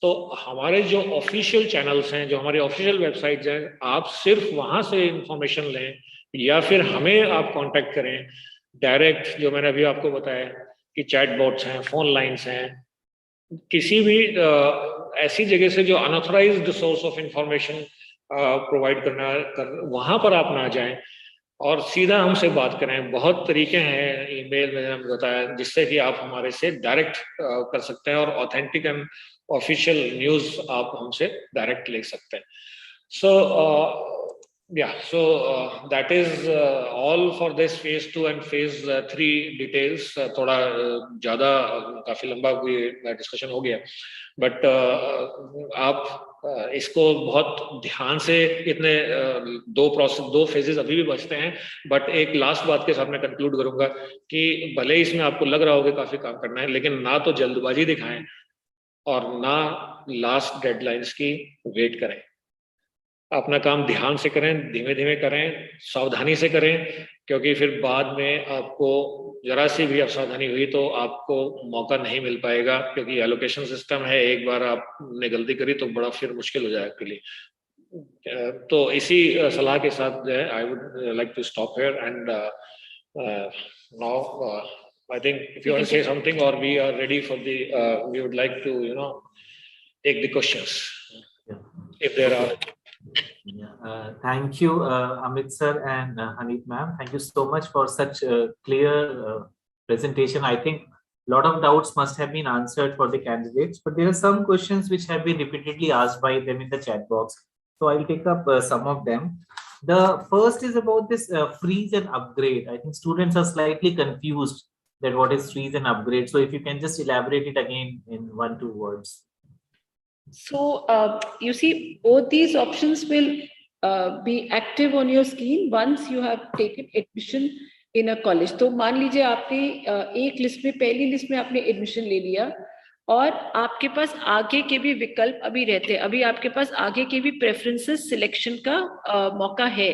तो हमारे जो ऑफिशियल चैनल्स हैं, जो हमारी ऑफिशियल वेबसाइट्स हैं, आप सिर्फ वहाँ से इंफॉर्मेशन लें या फिर हमें आप कांटेक्ट करें डायरेक्ट। जो मैंने अभी आपको बताया कि चैटबॉट्स हैं, फोन लाइन्स हैं, किसी भी ऐसी जगह से जो unauthorised source of information provide वहाँ पर आप ना जाएं और सीधा हमसे बात करें। बहुत तरीके हैं ईमेल में हमने बताया जिससे कि आप हमारे से डायरेक्ट कर सकते हैं और ऑथेंटिक एंड ऑफिशियल न्यूज़ आप हमसे डायरेक्ट ले सकते हैं। So that is all for this phase 2 and phase 3 details. थोड़ा ज़्यादा काफ़ी लंबा कोई डिस्कशन हो गया, बट आप इसको बहुत ध्यान से, इतने दो फेजेस अभी भी बचते हैं, बट एक लास्ट बात के साथ मैं कंक्लूड करूंगा कि भले ही इसमें आपको लग रहा होगा काफ़ी काम करना है, लेकिन ना तो जल्दबाजी दिखाएं और ना लास्ट डेडलाइंस की वेट करें। अपना काम ध्यान से करें, धीमे धीमे करें, सावधानी से करें, क्योंकि फिर बाद में आपको जरा सी भी असावधानी हुई तो आपको मौका नहीं मिल पाएगा, क्योंकि एलोकेशन सिस्टम है, एक बार आपने गलती करी तो बड़ा फिर मुश्किल हो जाएगा आपके लिए। तो इसी सलाह के साथ जो है I would like to stop here and now I think if you want to say something, or we are ready for the we would like to take the questions if there are. Thank you, Amit sir and Haneet ma'am. Thank you so much for such a clear presentation. I think a lot of doubts must have been answered for the candidates, but there are some questions which have been repeatedly asked by them in the chat box. So I'll take up some of them. The first is about this freeze and upgrade. I think students are slightly confused that what is freeze and upgrade. So if you can just elaborate it again in 1-2 words. So you see, both these options will be active on your screen once you have taken admission in a college. तो मान लीजिए आपने एक list में, पहली list में आपने admission ले लिया और आपके पास आगे के भी विकल्प अभी रहते हैं, अभी आपके पास आगे के भी प्रेफरेंसेस सिलेक्शन का मौका है।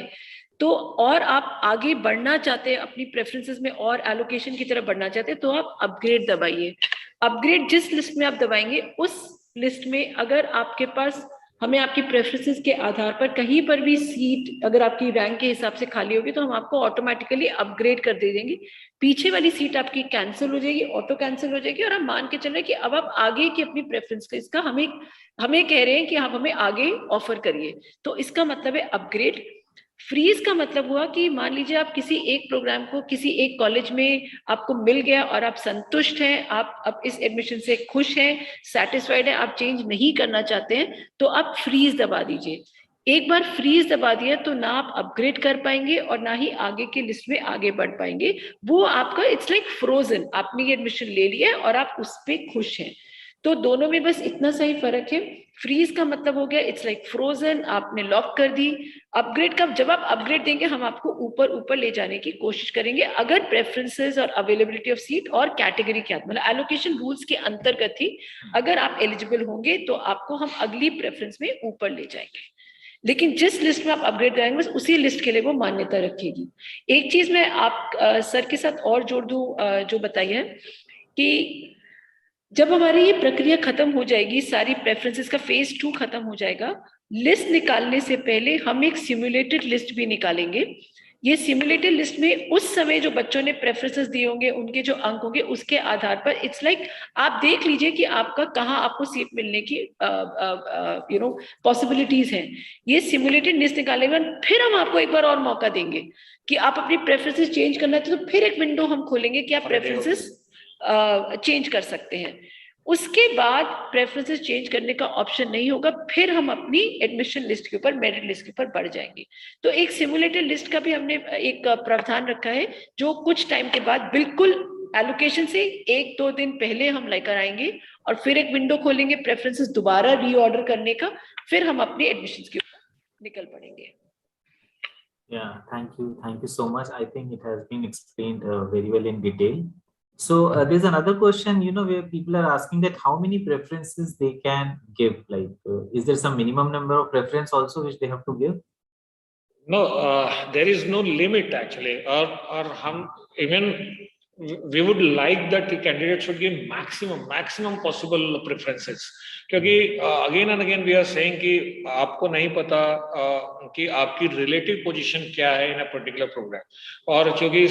तो और आप आगे बढ़ना चाहते हैं अपनी प्रेफरेंसेस में और एलोकेशन की तरफ बढ़ना चाहते हैं तो आप अपग्रेड दबाइए। अपग्रेड जिस लिस्ट में आप दबाएंगे उस लिस्ट में अगर आपके पास हमें आपकी प्रेफरेंसेस के आधार पर कहीं पर भी सीट अगर आपकी रैंक के हिसाब से खाली होगी तो हम आपको ऑटोमेटिकली अपग्रेड कर दे देंगे। पीछे वाली सीट आपकी कैंसिल हो जाएगी, ऑटो कैंसिल हो जाएगी और हम मान के चल रहे हैं कि अब आप आगे की अपनी प्रेफरेंस का इसका हमें कह रहे हैं कि आप हमें आगे ऑफर करिए। तो इसका मतलब है अपग्रेड। फ्रीज का मतलब हुआ कि मान लीजिए आप किसी एक प्रोग्राम को किसी एक कॉलेज में आपको मिल गया और आप संतुष्ट हैं, आप अब इस एडमिशन से खुश हैं, सेटिस्फाइड हैं, आप चेंज नहीं करना चाहते हैं तो आप फ्रीज दबा दीजिए। एक बार फ्रीज दबा दिया तो ना आप अपग्रेड कर पाएंगे और ना ही आगे की लिस्ट में आगे बढ़ पाएंगे। वो आपका इट्स लाइक फ्रोजन, आपने ये एडमिशन ले लिया है और आप उस पर खुश हैं। तो दोनों में बस इतना सा ही फर्क है। फ्रीज का मतलब हो गया इट्स लाइक फ्रोजन, आपने लॉक कर दी। अपग्रेड का जब आप अपग्रेड देंगे हम आपको ऊपर ऊपर ले जाने की कोशिश करेंगे अगर प्रेफरेंसेस और अवेलेबिलिटी ऑफ सीट और कैटेगरी के मतलब एलोकेशन रूल्स के अंतर्गत ही अगर आप एलिजिबल होंगे तो आपको हम अगली प्रेफरेंस में ऊपर ले जाएंगे। लेकिन जिस लिस्ट में आप अपग्रेड कराएंगे बस उसी लिस्ट के लिए वो मान्यता रखेगी। एक चीज मैं आप सर के साथ और जोड़ दूं जो बताई है कि जब हमारी ये प्रक्रिया खत्म हो जाएगी, सारी प्रेफरेंसेस का फेज 2 खत्म हो जाएगा, लिस्ट निकालने से पहले हम एक सिमुलेटेड लिस्ट भी निकालेंगे। ये सिमुलेटेड लिस्ट में उस समय जो बच्चों ने प्रेफरेंसेस दिए होंगे उनके जो अंक होंगे उसके आधार पर इट्स लाइक आप देख लीजिए कि आपका कहाँ आपको सीट मिलने की पॉसिबिलिटीज हैं। ये सिमुलेटेड लिस्ट निकालने के बाद फिर हम आपको एक बार और मौका देंगे कि आप अपनी प्रेफरेंसेस चेंज करना चाहिए तो फिर एक विंडो हम खोलेंगे कि आप प्रेफरेंसेस चेंज कर सकते हैं। उसके बाद प्रेफरेंसेस चेंज करने का ऑप्शन नहीं होगा, फिर हम अपनी एडमिशन लिस्ट के ऊपर मेरिट लिस्ट के ऊपर बढ़ जाएंगे। तो एक सिमुलेटेड लिस्ट का भी हमने एक प्रावधान रखा है जो कुछ टाइम के बाद बिल्कुल एलोकेशन से 1-2 दिन पहले हम लेकर आएंगे और फिर एक विंडो खोलेंगे प्रेफरेंसेस दोबारा रीऑर्डर करने का, फिर हम अपनी एडमिशन के ऊपर निकल पड़ेंगे। Yeah, thank you so much. I think it has been explained very well in detail. So there's another question, where people are asking that how many preferences they can give. Like, is there some minimum number of preference also which they have to give? No, there is no limit actually, or hum even we would like that the candidate should give maximum possible preferences. क्योंकि again and again we are saying कि आपको नहीं पता कि आपकी relative position क्या है in a particular program, और क्योंकि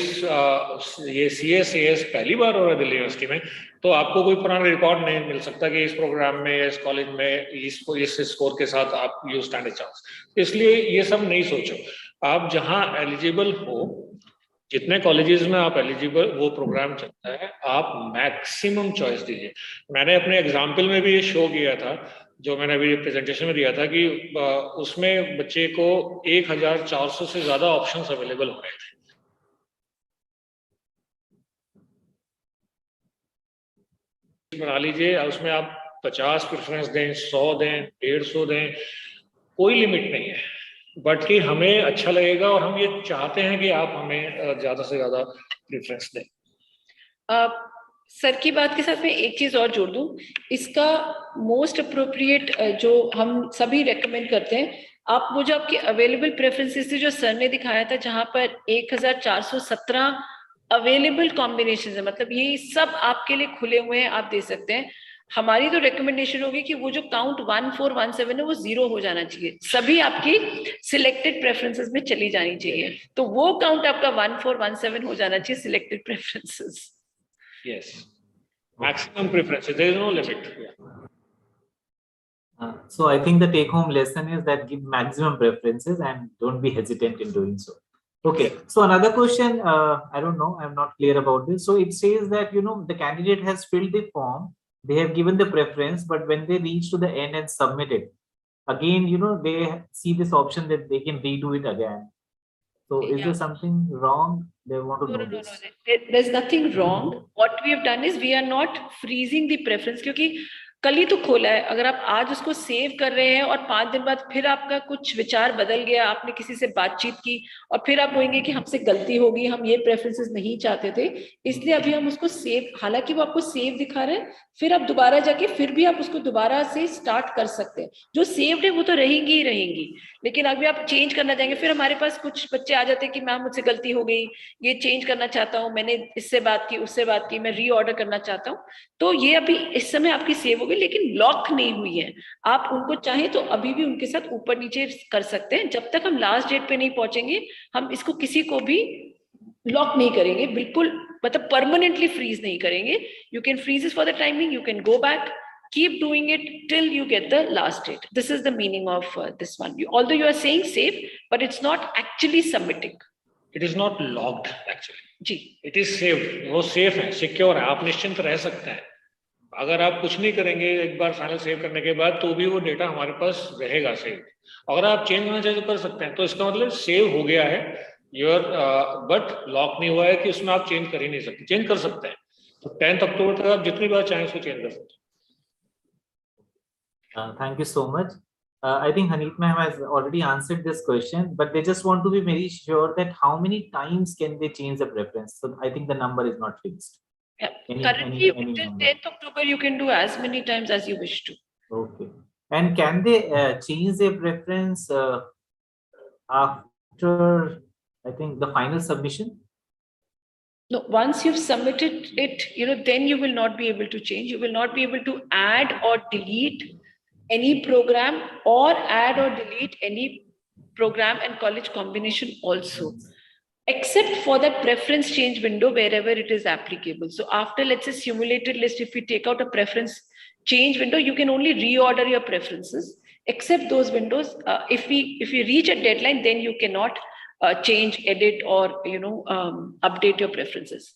ये CSAS पहली बार हो रहा है दिल्ली यूनिवर्सिटी में, तो आपको कोई पुराना रिकॉर्ड नहीं मिल सकता कि इस प्रोग्राम में इस कॉलेज में इस स्कोर के साथ आप यू स्टैंड अ चांस। इसलिए ये सब नहीं सोचो, आप जहां एलिजिबल हो, जितने कॉलेजेस में आप एलिजिबल वो प्रोग्राम चलता है, आप मैक्सिमम चॉइस दीजिए। मैंने अपने एग्जाम्पल में भी ये शो किया था, जो मैंने अभी प्रेजेंटेशन में दिया था, कि उसमें बच्चे को 1400 से ज्यादा ऑप्शंस अवेलेबल हो रहे थे। बना लीजिए, उसमें आप 50 प्रेफरेंस दें, 100 दें, 150 दें, कोई लिमिट नहीं है, बट कि हमें अच्छा लगेगा और हम ये चाहते हैं कि आप हमें ज्यादा से ज्यादा प्रेफरेंस दें। सर की बात के साथ मैं एक चीज और जोड़ दूं, इसका मोस्ट अप्रोप्रिएट जो हम सभी रेकमेंड करते हैं, आप वो जो आपकी अवेलेबल प्रेफरेंसेस थी जो सर ने दिखाया था, जहां पर 1417 अवेलेबल कॉम्बिनेशन है, मतलब ये सब आपके लिए खुले हुए हैं, आप दे सकते हैं। हमारी तो रिकमेंडेशन होगी कि वो जो काउंट 1417 है वो 0 हो जाना चाहिए, सभी आपकी सिलेक्टेड प्रेफरेंसेस में चली जानी चाहिए, तो वो काउंट आपका 1417 हो जाना चाहिए selected preferences. Yes, maximum preferences, there is no limit. So I think the take home lesson is that give maximum preferences and don't be hesitant in doing so. Okay, so another question, I don't know, I'm not clear about this. So it says that, the candidate has filled the form, they have given the preference, but when they reach to the end and submit it, again, they see this option that they can redo it again. So is there something wrong? They want to know this. No. There's nothing wrong. What we have done is we are not freezing the preference, क्योंकि कल ही तो खोला है, अगर आप आज उसको save कर रहे हैं और 5 दिन बाद फिर आपका कुछ विचार बदल गया, आपने किसी से बातचीत की और फिर आप बोलेंगे कि हमसे गलती होगी, हम ये प्रेफरेंसेस नहीं चाहते थे, इसलिए अभी हम उसको सेव, हालांकि वो आपको सेव दिखा रहे हैं, फिर आप दोबारा जाके फिर भी आप उसको दोबारा से स्टार्ट कर सकते हैं। जो सेव्ड है वो तो रहेंगी ही रहेंगी, लेकिन अभी आप चेंज करना चाहेंगे, फिर हमारे पास कुछ बच्चे आ जाते हैं कि मैम मुझसे गलती हो गई, ये चेंज करना चाहता हूँ, मैंने इससे बात की उससे बात की, मैं रीऑर्डर करना चाहता हूँ, तो ये अभी इस समय आपकी सेव हो गई, लेकिन लॉक नहीं हुई है। आप उनको चाहें तो अभी भी उनके साथ ऊपर नीचे कर सकते हैं, जब तक हम लास्ट डेट पे नहीं पहुंचेंगे हम इसको किसी को भी लॉक नहीं करेंगे, बिल्कुल मतलब परमानेंटली फ्रीज नहीं करेंगे। You can freeze for the timing, you can go back, keep doing it till you get the last date. This is the meaning of this one. Although you are saying save, but it's not actually submitting. It is not logged actually. जी, It is saved. वो safe है, secure है, आप निश्चिंत रह सकते हैं। अगर आप कुछ नहीं करेंगे एक बार फाइनल सेव करने के बाद, तो भी वो डेटा हमारे पास रहेगा सेव। अगर आप चेंज करना चाहें तो कर सकते हैं, तो इसका मतलब सेव हो गया है योर, बट लॉक नहीं हुआ है कि उसमें आप चेंज कर ही नहीं सकते। चेंज कर सकते हैं, तो 10 अक्टूबर तक आप जितनी बार चाहें उसको चेंज कर सकते हैं। Thank you so much. I think Haneet ma'am has already answered this question, but they just want to be very sure that how many times can they change the preference. So I think the number is not fixed. yeah. Any Currently till number. 10th October you can do as many times as you wish to. Okay. And can they change their preference after, I think, the final submission? No, once you've submitted it, then you will not be able to change. You will not be able to add or delete any program or add or delete any program and college combination also, except for that preference change window wherever it is applicable. So after, let's say, simulated list, if we take out a preference change window, you can only reorder your preferences, except those windows. If we reach a deadline, then you cannot change, edit, or update your preferences.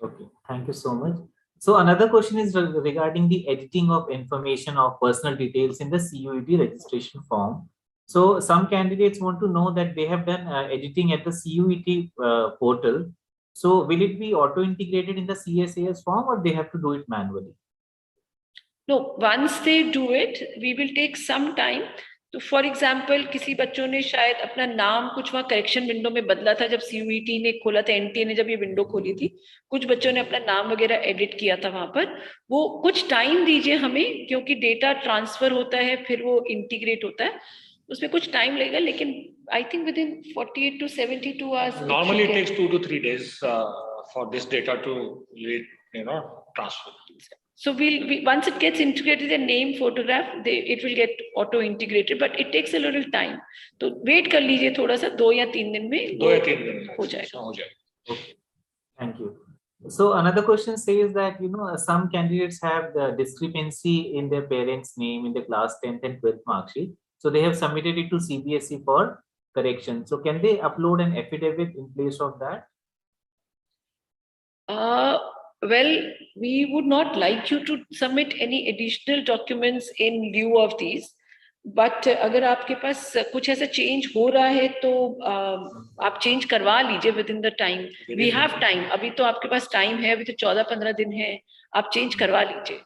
Okay, thank you so much. So another question is regarding the editing of information of personal details in the CUET registration form. So some candidates want to know that they have done editing at the CUET portal. So will it be auto-integrated in the CSAS form, or they have to do it manually? No, once they do it, we will take some time. तो for example किसी बच्चों ने शायद अपना नाम कुछ वहाँ correction window में बदला था जब सीयूईटी ने खोला था, एनटीए ने जब ये विंडो खोली थी, कुछ बच्चों ने अपना नाम वगैरह एडिट किया था वहां पर। वो कुछ टाइम दीजिए हमें, क्योंकि डेटा ट्रांसफर होता है फिर वो इंटीग्रेट होता है, उसमें कुछ टाइम लगेगा, लेकिन I think with in 48 to 72 hours. Normally it takes 2 to 3 days for this data to transfer. So once it gets integrated, the name, photograph, it will get auto integrated, but it takes a little time. तो wait कर लीजिए थोड़ा सा, 2 या 3 दिन में 2 या 3 दिन हो जाएगा। Okay, thank you. So another question says that some candidates have the discrepancy in their parents' name in the class 10th and 12th mark sheet. So they have submitted it to CBSE for correction. So can they upload an affidavit in place of that? Well, we would not like you to submit any additional documents in lieu of these. But अगर आपके पास कुछ ऐसा change हो रहा है तो आप change करवा लीजिए within the time. We have time, अभी तो आपके पास टाइम है, अभी तो 14-15 दिन है, आप चेंज करवा लीजिए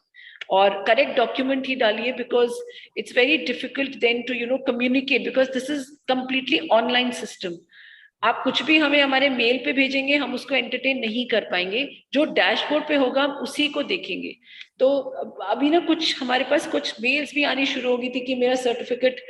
और करेक्ट डॉक्यूमेंट ही डालिए, because it's very difficult then to communicate, because this is completely online system. आप कुछ भी हमें हमारे मेल पे भेजेंगे, हम उसको एंटरटेन नहीं कर पाएंगे, जो डैशबोर्ड पे होगा हम उसी को देखेंगे। तो अभी ना कुछ हमारे पास कुछ मेल्स भी आनी शुरू हो गई थी कि मेरा सर्टिफिकेट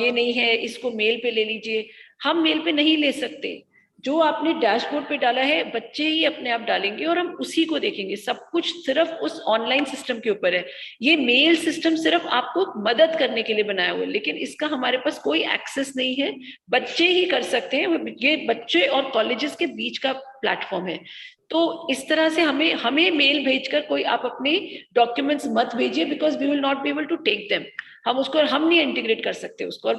ये नहीं है, इसको मेल पे ले लीजिए। हम मेल पे नहीं ले सकते, जो आपने डैशबोर्ड पे डाला है बच्चे ही अपने आप डालेंगे और हम उसी को देखेंगे। सब कुछ सिर्फ उस ऑनलाइन सिस्टम के ऊपर है। ये मेल सिस्टम सिर्फ आपको मदद करने के लिए बनाया हुआ है, लेकिन इसका हमारे पास कोई एक्सेस नहीं है, बच्चे ही कर सकते हैं। ये बच्चे और कॉलेजेस के बीच का प्लेटफॉर्म है। तो इस तरह से हमें मेल भेजकर कोई आप अपने डॉक्यूमेंट्स मत भेजिए, because we will not be able to take them. हम नहीं इंटीग्रेट कर सकते उसको। और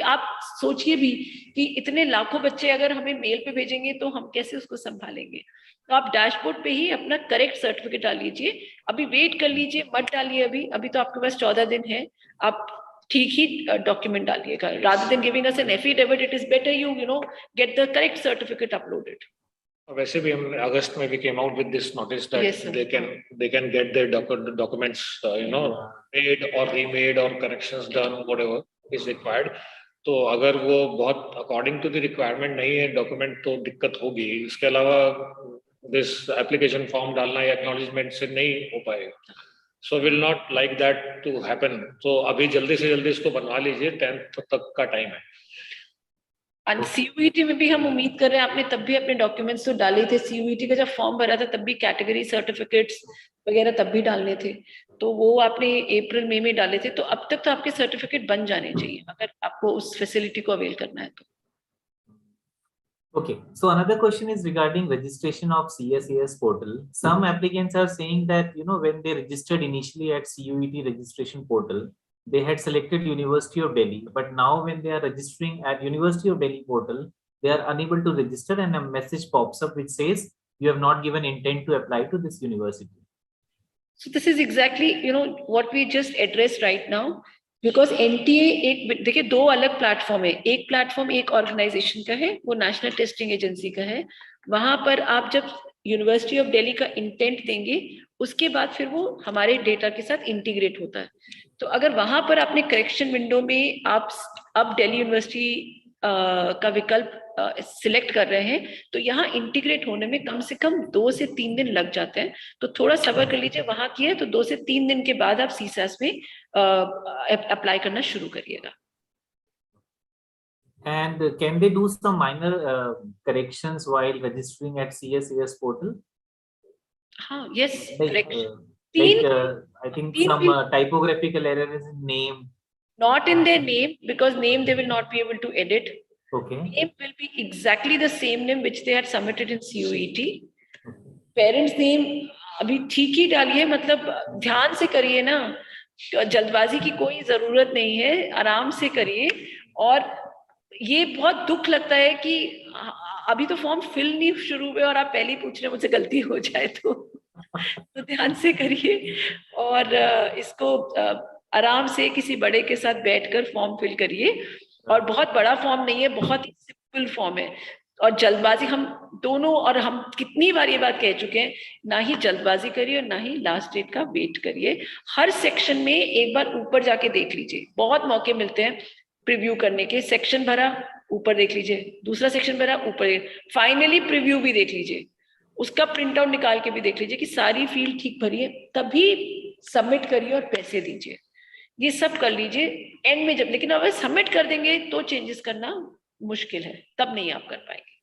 आप सोचिए भी कि इतने लाखों बच्चे अगर हमें मेल पे भेजेंगे तो हम कैसे उसको संभालेंगे। तो आप डैशबोर्ड पे ही अपना करेक्ट सर्टिफिकेट डाल लीजिए। अभी वेट कर लीजिए, मत डालिए अभी तो आपके पास 14 दिन है। आप ठीक ही डॉक्यूमेंट डालिएगा। rather than giving us an affidavit, it is better you get the correct certificate uploaded. वैसे भी हम अगस्त में भी came out with this notice that Yes, sir. they can get their documents made or remade or corrections done, whatever is required. तो अगर वो बहुत according to the requirement नहीं है document तो दिक्कत होगी. इसके अलावा this application form डालना या acknowledgement से नहीं हो पाएगा. So will not like that to happen. So अभी जल्दी से जल्दी इसको बनवा लीजिए, 10th तक का टाइम है. और CUET में भी हम उम्मीद कर रहे हैं, आपने तब भी अपने डॉक्यूमेंट्स तो डाले थे, CUET का जब फॉर्म भरा था तब भी कैटेगरी सर्टिफिकेट्स वगैरह तब भी डालने थे, तो वो आपने अप्रैल मई में डाले थे, तो अब तक तो आपके सर्टिफिकेट बन जाने चाहिए अगर आपको उस फैसिलिटी को अवेल करना है तो. Okay, so another question is regarding registration of CSAS portal. Some applicants are saying that, when they registered initially at CUET registration portal, they had selected University of Delhi, but now when they are registering at University of Delhi portal, they are unable to register and a message pops up which says, you have not given intent to apply to this university. So this is exactly, what we just addressed right now. Because NTA एक देखिए दो अलग platform है, एक platform एक organisation का है, वो नेशनल टेस्टिंग एजेंसी का है. वहां पर आप जब यूनिवर्सिटी ऑफ दिल्ली का इंटेंट देंगे उसके बाद फिर वो हमारे डेटा के साथ इंटीग्रेट होता है. तो अगर वहां पर आपने करेक्शन विंडो में आप अब दिल्ली यूनिवर्सिटी का विकल्प सिलेक्ट कर रहे हैं तो यहाँ इंटीग्रेट होने में कम से कम 2 से 3 दिन लग जाते हैं. तो थोड़ा सब्र कर लीजिए, वहां किए तो 2 से 3 दिन के बाद आप CSAS में अप्लाई करना शुरू करिएगा. And can they do some minor corrections while registering at CSAS portal? हाँ, yes, Like, I think some typographical error is in name. Not in their name, because name they will not be able to edit. Okay. Name will be exactly the same name which they had submitted in CUET. Parents name अभी ठीक ही डालिए, मतलब ध्यान से करिए ना, जल्दबाजी की कोई जरूरत नहीं है, आराम से करिए. और ये बहुत दुख लगता है कि अभी तो फॉर्म फिल नहीं शुरू हुए और आप पहले ही पूछ रहे मुझसे गलती हो जाए तो ध्यान से करिए और इसको आराम से किसी बड़े के साथ बैठकर फॉर्म फिल करिए. और बहुत बड़ा फॉर्म नहीं है, बहुत ही सिंपल फॉर्म है. और जल्दबाजी हम दोनों, और हम कितनी बार ये बात कह चुके हैं, ना ही जल्दबाजी करिए और ना ही लास्ट डेट का वेट करिए. हर सेक्शन में एक बार ऊपर जाके देख लीजिए, बहुत मौके मिलते हैं प्रीव्यू करने के. सेक्शन भरा, ऊपर देख लीजिए, दूसरा सेक्शन भरा, ऊपर, फाइनली प्रीव्यू भी देख लीजिए, उसका प्रिंट आउट निकाल के भी देख लीजिए कि सारी फील्ड ठीक भरी है, तभी सबमिट करिए और पैसे दीजिए. ये सब कर लीजिए एंड में जब, लेकिन अगर सबमिट कर देंगे तो चेंजेस करना मुश्किल है, तब नहीं आप कर पाएंगे.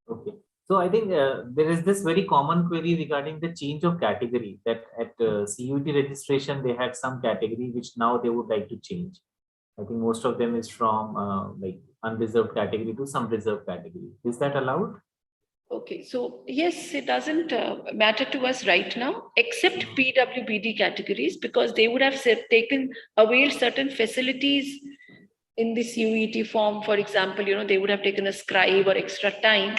Okay, so I think there is this very common query regarding the change of category, that at CUET registration they had some category which now they would like to change. I think most of them is from like unreserved category to some reserved category. Is that allowed? Okay, so yes, it doesn't matter to us right now, except PWBD categories, because they would have availed certain facilities in this CUET form. For example, they would have taken a scribe or extra time.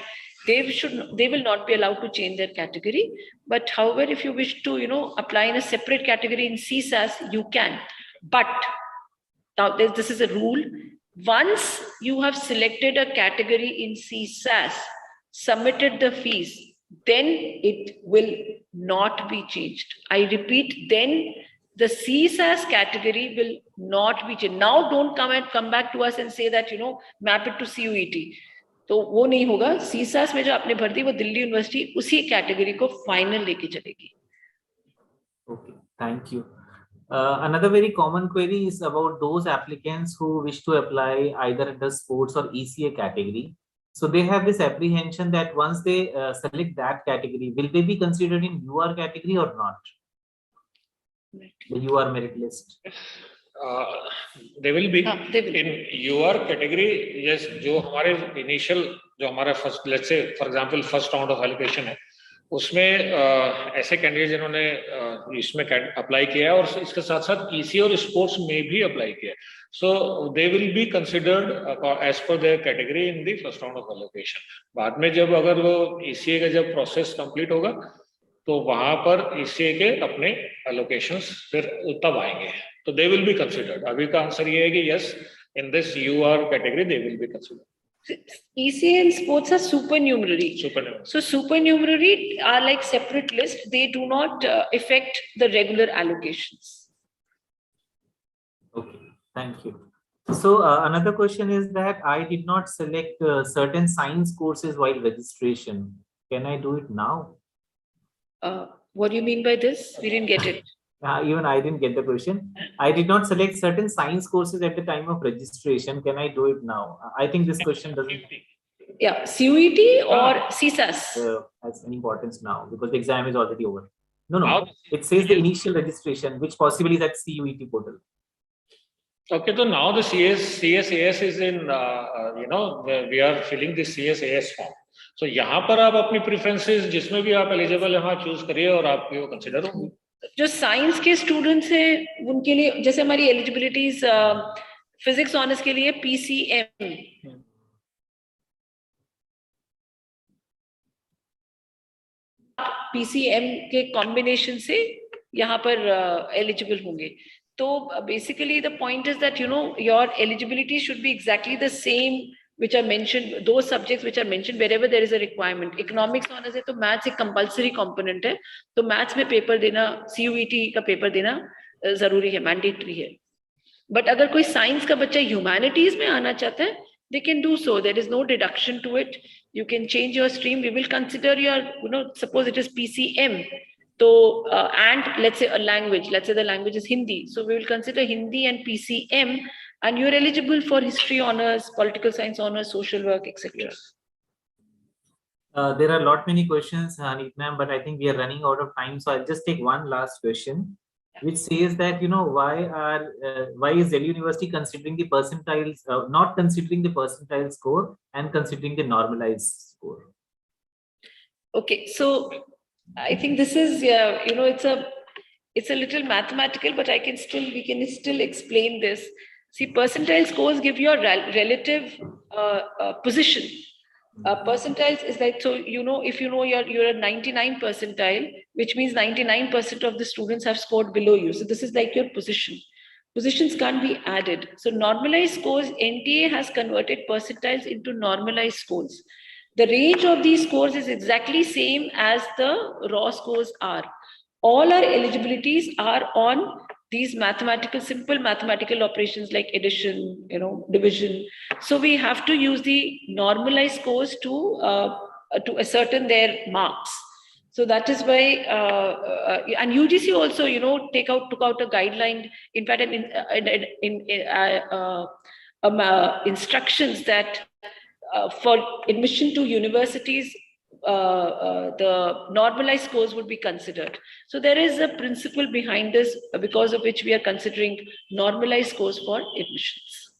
They will not be allowed to change their category. But however, if you wish to, apply in a separate category in CSAS, you can. But now this is a rule. Once you have selected a category in CSAS, submitted the fees, then it will not be changed. I repeat, then the CSAS category will not be changed. Now don't come back to us and say that, map it to CUET. तो वो नहीं होगा. CSAS में जो आपने भर दी वो Delhi university उसी कैटेगरी को फाइनल लेके चलेगी. Okay, thank you. Another very common query is about those applicants who wish to apply either under sports or ECA category. So they have this apprehension that once they select that category, will they be considered in UR category or not? The UR merit list. They will be they will. in UR category. Yes, जो हमारे initial, जो हमारा first, let's say for example first round of allocation है, उसमें ऐसे candidate जिन्होंने इसमें apply किया है और इसके साथ साथ ECA और स्पोर्ट्स में भी अप्लाई किया है, so they will be considered as per their category in the first round of allocation. बाद में जब अगर वो ECA का जब प्रोसेस कंप्लीट होगा तो वहां पर ECA के अपने allocations फिर तब आएंगे, तो they will be considered. अभी का आंसर ये है कि yes, in this UR category they will be considered. ECA and sports are supernumerary. Supernumerary. So supernumerary are like separate lists. They do not affect the regular allocations. Okay, thank you. So another question is that I did not select certain science courses while registration. Can I do it now? What do you mean by this? We didn't get it. Even I didn't get the question. I did not select certain science courses at the time of registration. Can I do it now? I think this question doesn't Yeah, CUET or CSAS? has any importance now because the exam is already over. No, Now- it says the initial registration, which possibly is at CUET portal. Okay, so now the CSAS is in, we are filling the CSAS form. So यहाँ पर आप अपनी preferences जिसमें भी आप eligible है वहाँ choose करिए और आपकी वो consider होंगी. जो साइंस के स्टूडेंट्स हैं उनके लिए जैसे हमारी एलिजिबिलिटीज फिजिक्स ऑनर्स के लिए PCM के कॉम्बिनेशन से यहाँ पर एलिजिबल होंगे. तो basically the point is that your eligibility should be exactly the same which are mentioned, those subjects which are mentioned wherever there is a requirement. Economics honors है तो maths एक compulsory component है, तो maths में paper देना, CUET का paper देना जरूरी है, mandatory है. But अगर कोई साइंस का बच्चा humanities में आना चाहता है, they can do so. There is no deduction to it. You can change your stream. We will consider your, suppose it is PCM. So, and let's say a language, let's say the language is Hindi. So we will consider Hindi and PCM, and you're eligible for history honors, political science honors, social work, etc. Yes. There are many questions, Hanit ma'am, but I think we are running out of time. So I'll just take one last question, which says that, why is Delhi University considering the percentiles, not considering the percentile score and considering the normalized score? Okay, so I think this is, it's a little mathematical, but we can still explain this. See, percentile scores give you a relative position. Percentiles is like, so if you're a 99 percentile, which means 99% of the students have scored below you. So this is like your position. Positions can't be added. So normalized scores, NTA has converted percentiles into normalized scores. The range of these scores is exactly same as the raw scores are. All our eligibilities are on these simple mathematical operations like addition, division. So we have to use the normalized scores to ascertain their marks. So that is why, and UGC also, took out a guideline. In fact, instructions that for admission to universities, the normalized scores would be considered. So there is a principle behind this because of which we are considering normalized scores for admissions.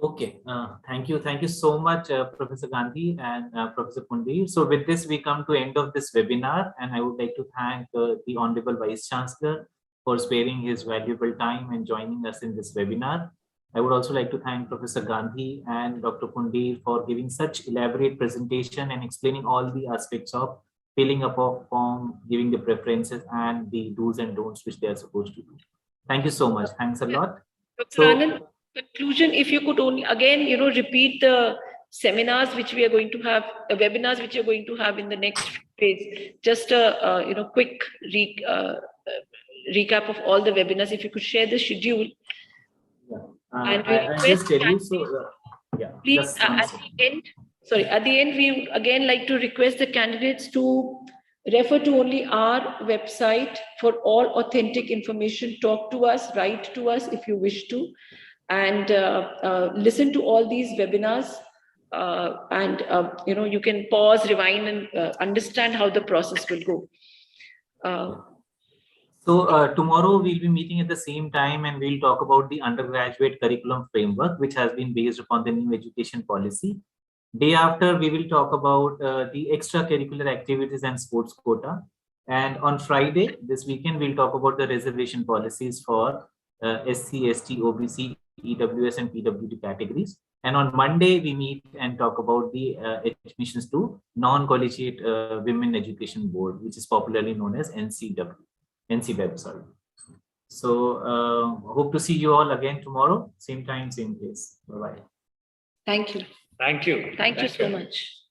Okay, thank you. Thank you so much, Professor Gandhi and Professor Pundi. So with this, we come to end of this webinar, and I would like to thank the Honorable Vice Chancellor for sparing his valuable time and joining us in this webinar. I would also like to thank Professor Gandhi and Dr. Pundi for giving such elaborate presentation and explaining all the aspects of filling up a form, giving the preferences and the do's and don'ts which they are supposed to do. Thank you so much. Thanks a lot. Dr. Anand, conclusion, if you could only again, repeat the seminars which we are going to have, webinars which you're going to have in the next phase. Just a quick recap of all the webinars. If you could share the schedule. Yeah. And I'll just tell you. So, yeah. Please, at the end, we would again like to request the candidates to refer to only our website for all authentic information. Talk to us, write to us if you wish to, and listen to all these webinars. You can pause, rewind, and understand how the process will go. So tomorrow we'll be meeting at the same time, and we'll talk about the undergraduate curriculum framework, which has been based upon the new education policy. Day after, we will talk about the extracurricular activities and sports quota. And on Friday, this weekend, we'll talk about the reservation policies for SC, ST, OBC, EWS, and PWD categories. And on Monday, we meet and talk about the admissions to non-collegiate women education board, which is popularly known as NCWEB, sorry. So hope to see you all again tomorrow, same time, same place. Bye-bye. Thank you. Thank you. Thank you so much.